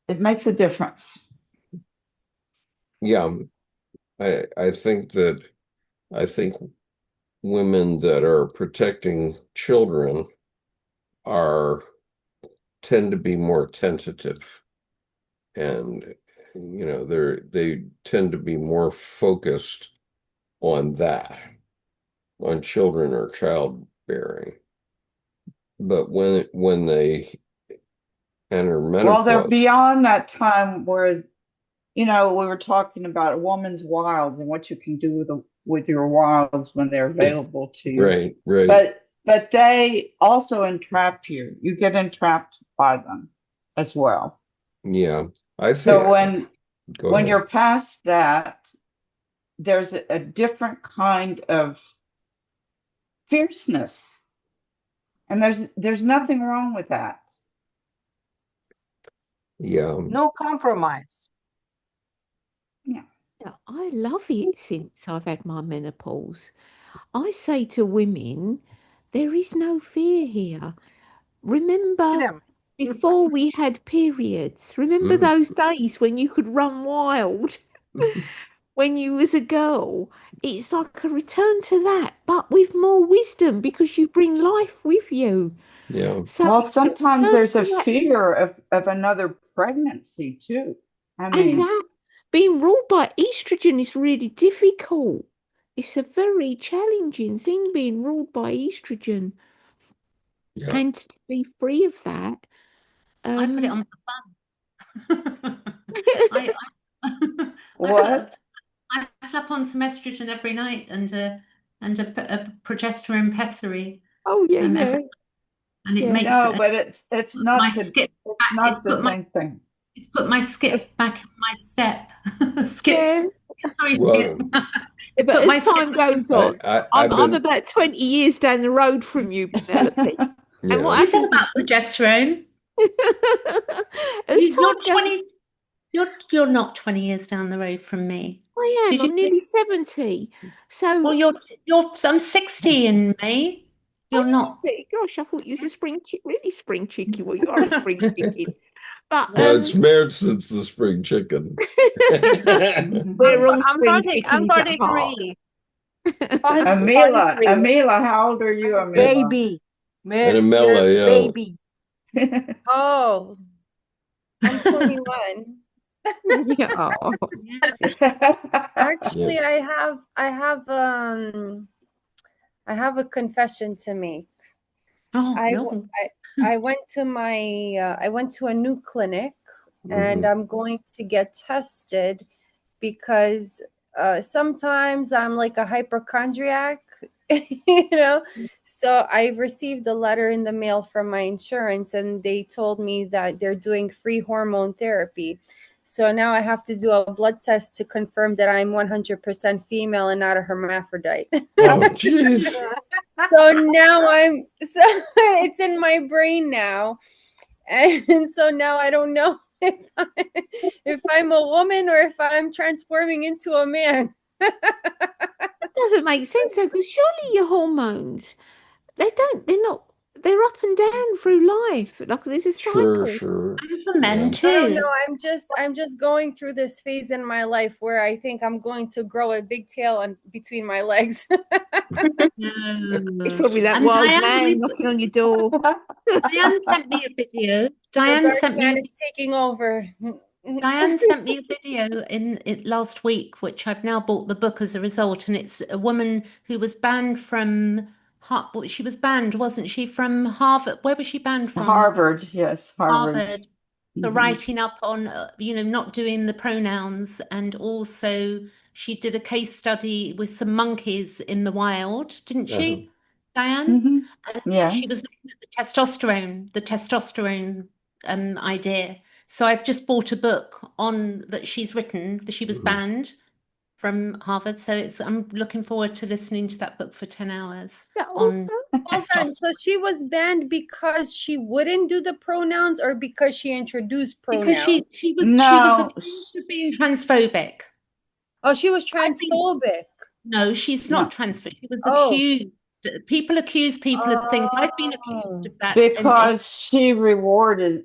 It makes a difference. Yeah. I think women that are protecting children tend to be more tentative, and they tend to be more focused on that, on children or childbearing. But when they enter Well, they're menopause, beyond that time where, we were talking about a woman's wilds and what you can do with your wilds when they're available to you. right. But they also entrap you. You get entrapped by them as well. Yeah. I So think, go when ahead. you're past that, there's a different kind of fierceness. And there's nothing wrong with that. Yeah. No compromise. Yeah. Yeah, I love it since I've had my menopause. I say to women, there is no fear here. Remember Freedom. before we had periods? Remember those days when you could run wild when you was a girl? It's like a return to that, but with more wisdom because you bring life with you. Yeah. So Well, it's a sometimes return there's a to that. fear of another pregnancy too. I And mean, that being ruled by estrogen is really difficult. It's a very challenging thing being ruled by estrogen. Yeah. And to be free of that, I put it on for fun. what? I slap on some estrogen every night and a progesterone pessary, oh yeah, and yeah. it makes No, but it's my not skip it's back. not the same thing. It's put my skip back in my step. Yeah. Sorry, Well, Skip. It's But put my as skip time goes on, I've I'm been, about 20 years down the road from you, Penelope. And yeah. what You said happens about progesterone. as You're time goes, 20. You're not 20 years down the road from me. I am. Did you I'm think? nearly 70. So Well, I'm 60 in May. You're not. gosh, I thought you was a really spring chicken. Well, you are a spring chicken. But Well, it's married since the spring chicken. we're all spring I'm chickens at heart. 43. I'm Amila, 43. Amila, how old are you, Amila? Baby. And It's your Amela, yeah. baby. Oh, I'm 21. Yeah. Actually, I have a confession to make. Oh, I no. w- I went to I went to a new clinic and I'm going to get tested because sometimes I'm like a hypochondriac, you know. So I received a letter in the mail from my insurance and they told me that they're doing free hormone therapy. So now I have to do a blood test to confirm that I'm 100% female and not a hermaphrodite. Oh, jeez. So now it's in my brain now. And so now I don't know if I'm a woman or if I'm transforming into a man. That doesn't make sense though, because surely your hormones, they're not, they're up and down through life. Like there's a Sure. cycle. And for men Yeah. I don't too. know. I'm just going through this phase in my life where I think I'm going to grow a big tail between my legs. It's probably that And wild Diane, man knocking on your door. Diane sent me a video. The Diane dark sent man me. is taking over. Diane sent me a video in it last week, which I've now bought the book as a result, and it's a woman who was banned from she was banned, wasn't she, from Harvard? Where was she banned from? Harvard, yes, Harvard. Harvard, for writing up on, not doing the pronouns, and also she did a case study with some monkeys in the wild, didn't she, Diane? And she Yes. was looking at the testosterone idea. So I've just bought a book on that she's written, that she was banned, from Harvard. So I'm looking forward to listening to that book for 10 hours That on Hold on. So she was banned because she wouldn't do the pronouns or because she introduced because pronouns? she was No, accused of being transphobic. Oh, she was I think- transphobic. No, she's No. not transphobic. She was Oh. accused. People accuse people of things. I've been accused of that. because she reported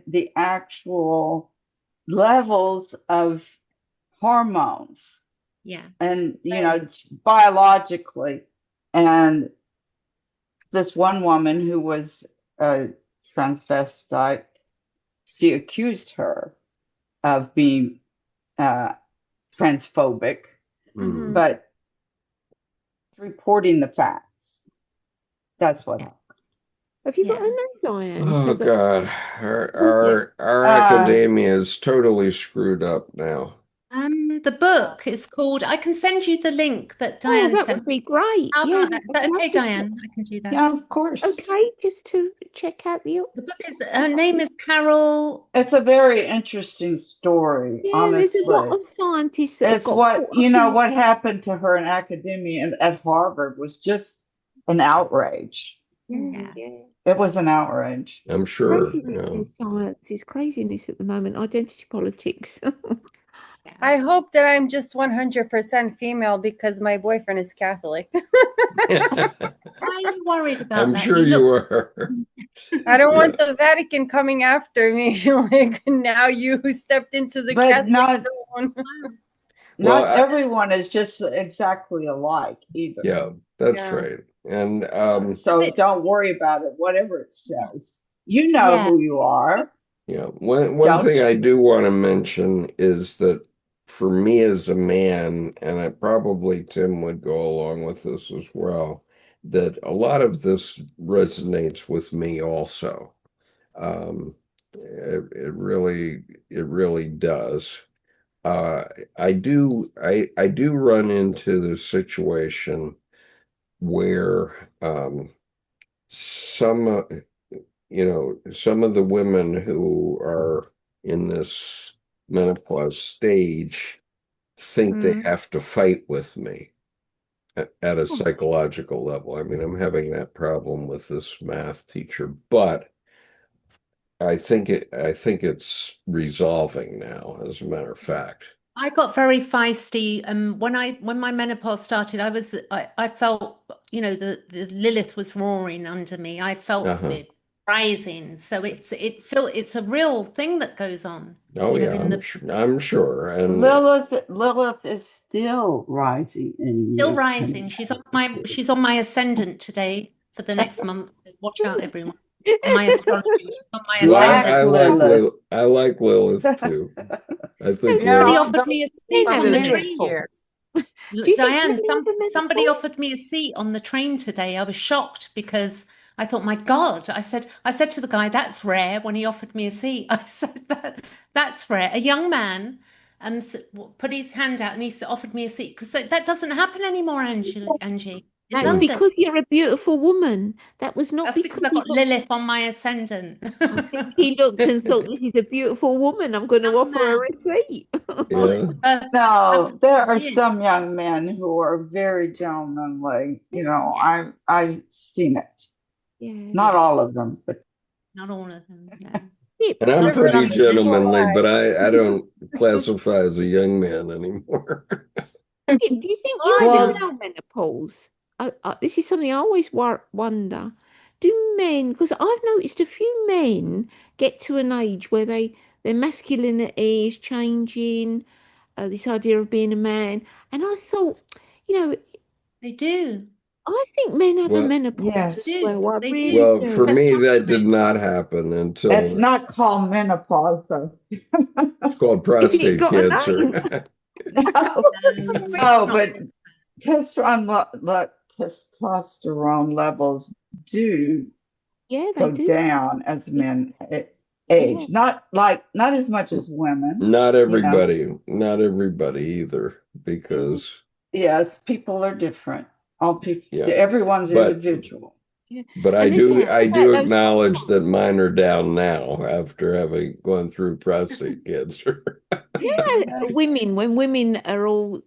the actual levels of hormones Yeah. and biologically, and this one woman who was a transvestite, she accused her of being transphobic, but reporting the facts. That's what happened. Have you got a name, Diane? Oh So that- God, our academia is totally screwed up now. The book is called, I can send you the link that Diane that sent would be great. How Yeah, about that? Is that I'd love okay, to Diane? I can do that. Yeah, of course. Okay, just to check out the book is, her name is Carol. It's a very interesting story, there's a lot honestly. of scientists that have It's got what, caught up in what happened to her in academia and at Harvard was just an outrage. Yeah. It was an outrage. I'm sure. Craziness in science is craziness at the moment. Identity politics. I hope that I'm just 100% female because my boyfriend is Catholic. Why are you worried about I'm that? sure you are. I don't want the Vatican coming after me. Like, now you stepped into the But Catholic zone. Well, not everyone is just exactly alike either. Yeah, that's Yeah. right. And So don't worry about it, whatever it says. You know Yeah. who you are. yeah, one Don't thing I you? do want to mention is that for me as a man, and I probably Tim would go along with this as well, that a lot of this resonates with me also. It really does. I do run into the situation where some some of the women who are in this menopause stage think they have to fight with me at a psychological level. I mean, I'm having that problem with this math teacher, but I think it's resolving now, as a matter of fact. I got very feisty. When my menopause started, I felt, the Lilith was roaring under me. I felt it rising. So it's a real thing that goes on. Oh yeah, I'm sure. And Lilith is still rising in still you. rising. She's on my ascendant today for the next month. Watch out, everyone. On my astrology, she's on my ascendant. I like Lilith too. I think Somebody offered me a seat on the train. Here. Diane, somebody offered me a seat on the train today. I was shocked because I thought, my God, I said to the guy, that's rare, when he offered me a seat. I said, that's rare. A young man put his hand out and he offered me a seat, because that doesn't happen anymore, Angie. That's because you're a beautiful woman. That was not because I've got Lilith on my ascendant. He looked and thought, this is a beautiful woman. I'm going to offer her a seat. No, there are some young men who are very gentlemanly. I've seen it. Yeah. Not all of them, but not all of them. Yeah. And I'm pretty gentlemanly, but I don't classify as a young man anymore. Do you think you allow menopause? This is something I always wonder. Do men, because I've noticed a few men get to an age where their masculinity is changing, this idea of being a man, and I thought, they do. I think men have a menopause yes. as well. I They really do. Well, for me, that did not happen until it's not called menopause, though. It's called prostate cancer. No, but testosterone levels do go down as men age. Not as much as women. Not everybody either, because yes, people are different. All people, everyone's individual. Yeah. But And this is I about do those acknowledge that mine are down now after having gone through prostate cancer. women, when women are all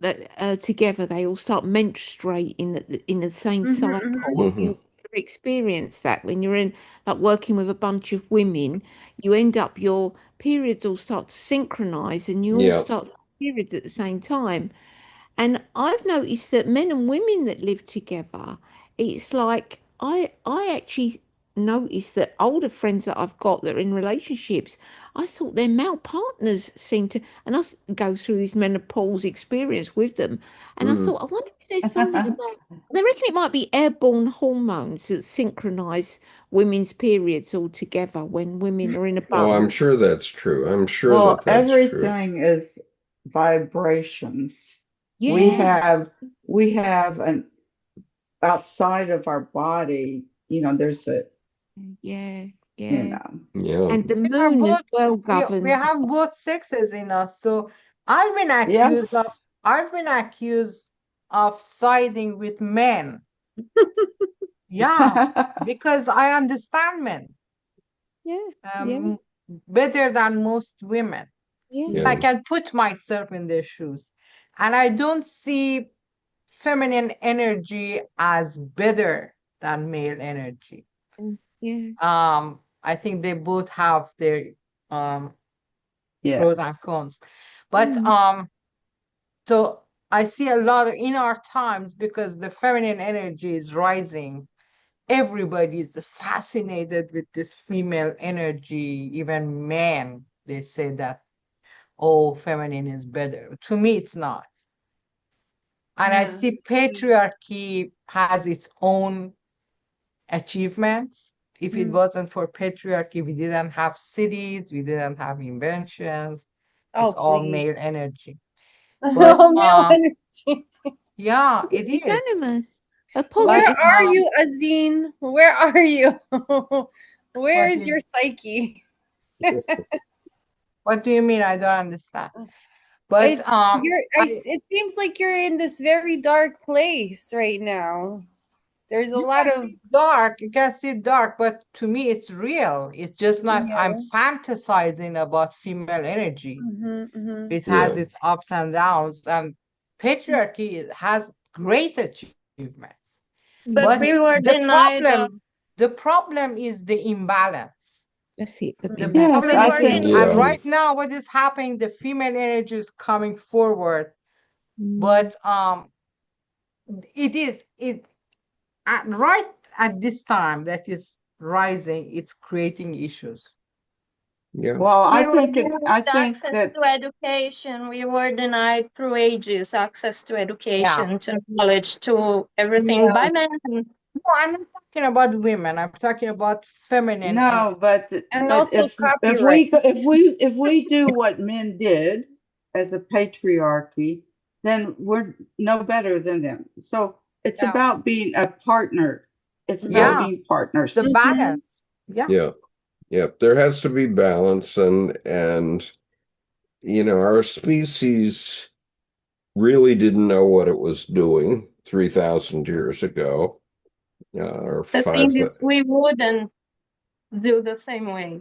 together, they all start menstruating in the same cycle. Have you Mhm. ever experienced that when you're in like working with a bunch of women, you end up your periods all start to synchronize and you all Yeah. start periods at the same time. And I've noticed that men and women that live together, it's like I actually noticed that older friends that I've got that are in relationships, I thought their male partners seem to, and go through this menopause experience with them, and I Mhm. thought, I wonder if there's something about. They reckon it might be airborne hormones that synchronize women's periods all together when women are in a Oh, I'm bubble. sure that's true. I'm sure Well, that that's true. everything is vibrations. We Yeah, have we have an outside of our body, there's a, yeah, you yeah. know. Yeah. And the We are moon as both well we governs. have both sexes in us. So I've been accused of Yes. I've been accused of siding with men. Yeah, because I understand men Yeah, yeah, um better than most women. yeah. So I Yeah. can put myself in their shoes. And I don't see feminine energy as better than male energy. Yeah. I think they both have their um pros and Yes. cons. But Mm. so I see a lot of in our times because the feminine energy is rising. Everybody is fascinated with this female energy, even men. They say that, oh, feminine is better. To me, it's not. And I Yeah. see patriarchy has its own achievements. If it Mm. wasn't for patriarchy, we didn't have cities, we didn't have inventions. It's Oh, all please. male energy. But Oh, male energy. yeah, it It's is. animals. A But Where positive. are you, Azine? Where are you? Where what is do your psyche? what do you mean? I don't understand. But It seems like you're in this very dark place right now. There's a you lot can of see dark, you can see dark, but to me it's real. It's just not I'm yeah. fantasizing about female energy. Mm-hmm. It has Yeah. its ups and downs, and patriarchy has great achievements. But Yeah, But we were denied. the problem is the imbalance. that's it. The The Yes, We problem I is were think and Yeah. right now what is happening, the female energy is coming forward, Mm. but it right at this time that is rising, it's creating issues. Yeah. well, we were I denied think access that to education. We were denied through ages access to Yeah. education, to knowledge, to everything Yeah. by men. No, I'm not talking about women. I'm talking about feminine energy. no, but And also if copyright. if we do what men did as a patriarchy, then we're no better than them. So it's Yeah. about being a partner. It's about Yeah. being It's the partners. Mm-hmm. balance. Yeah. Yeah. Yeah. There has to be balance and our species really didn't know what it was doing 3,000 years ago, or The thing 5. is, we wouldn't do the same way.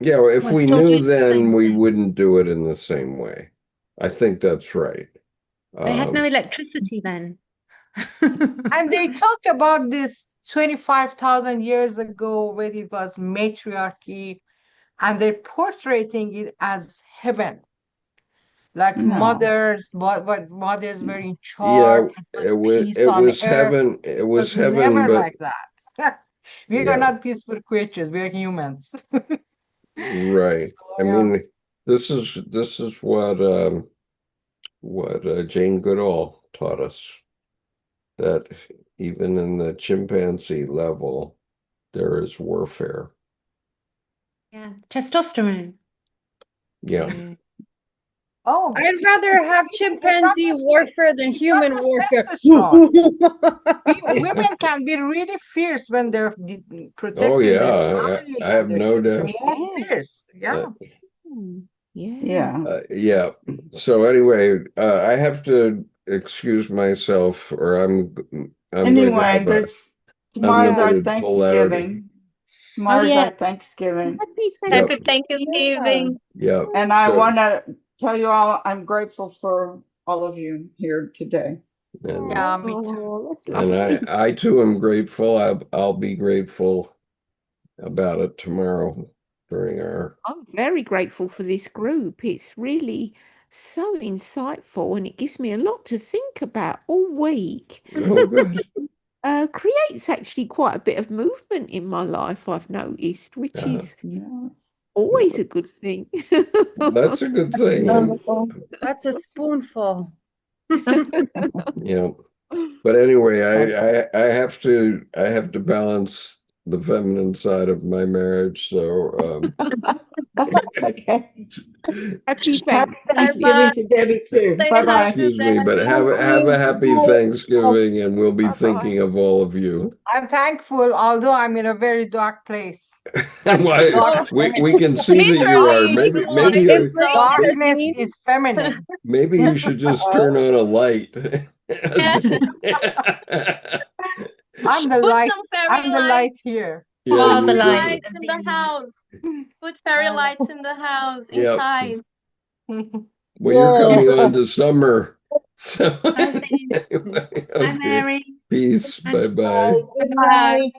Yeah, well, if We're we still knew doing the then, same we thing. wouldn't do it in the same way. I think that's right. They had no Um, electricity then. And they talk about this 25,000 years ago when it was matriarchy, and they're portraying it as heaven. Like No, what mothers were in yeah, charge, it was peace on earth. it It was was heaven, never but like that. We are yeah, not peaceful creatures, we're humans. right. So I yeah. mean, this is what Jane Goodall taught us, that even in the chimpanzee level, there is warfare. Yeah, testosterone. Yeah. Yeah. Oh, I'd rather have chimpanzee warfare than it's not human just warfare. testosterone. Women can be really fierce when they're Oh protecting their yeah, family I and have their no children. They're doubt. more Yeah. fierce. Yeah. Yeah. yeah. Yeah. So anyway, I have to excuse myself, or I'm going to Anyway, have a. Tomorrow's our unlimited polarity. Thanksgiving. Oh Tomorrow's yeah. our Thanksgiving. Happy Yep. Happy Thanksgiving. Yep. And I So- want to tell you all, I'm grateful for all of you here today. And, Yeah, me too. Oh, that's and lovely. I too am grateful. I'll be grateful about it tomorrow during our. I'm very grateful for this group. It's really so insightful and it gives me a lot to think about all week. Oh, good. Creates actually quite a bit of movement in my life, I've noticed, which Uh-huh. is Yes. always a good thing. That's a good thing. That's a spoonful. Yeah. But anyway, I have to balance the feminine side of my marriage. So Okay. Happy Happy Thanksgiving. Thanksgiving to Debbie too. Say Bye hi bye. excuse to me, but Debbie. have a happy Thanksgiving, and we'll be Bye-bye. thinking of all of you. I'm thankful, although I'm in a very dark place. Why, Oh, we can see that you are. literally, Maybe you are. maybe It So brings Darkness me. is feminine. maybe you should just turn on a light. I'm the put light. some fairy I'm the light lights. here. Yeah, Oh, you the do. light. Lights in the house. Put fairy lights in the house, Yep. inside. Well, you're coming on to summer. So Hi, Steve. Hi, okay. Mary. Peace. Bye bye. Bye.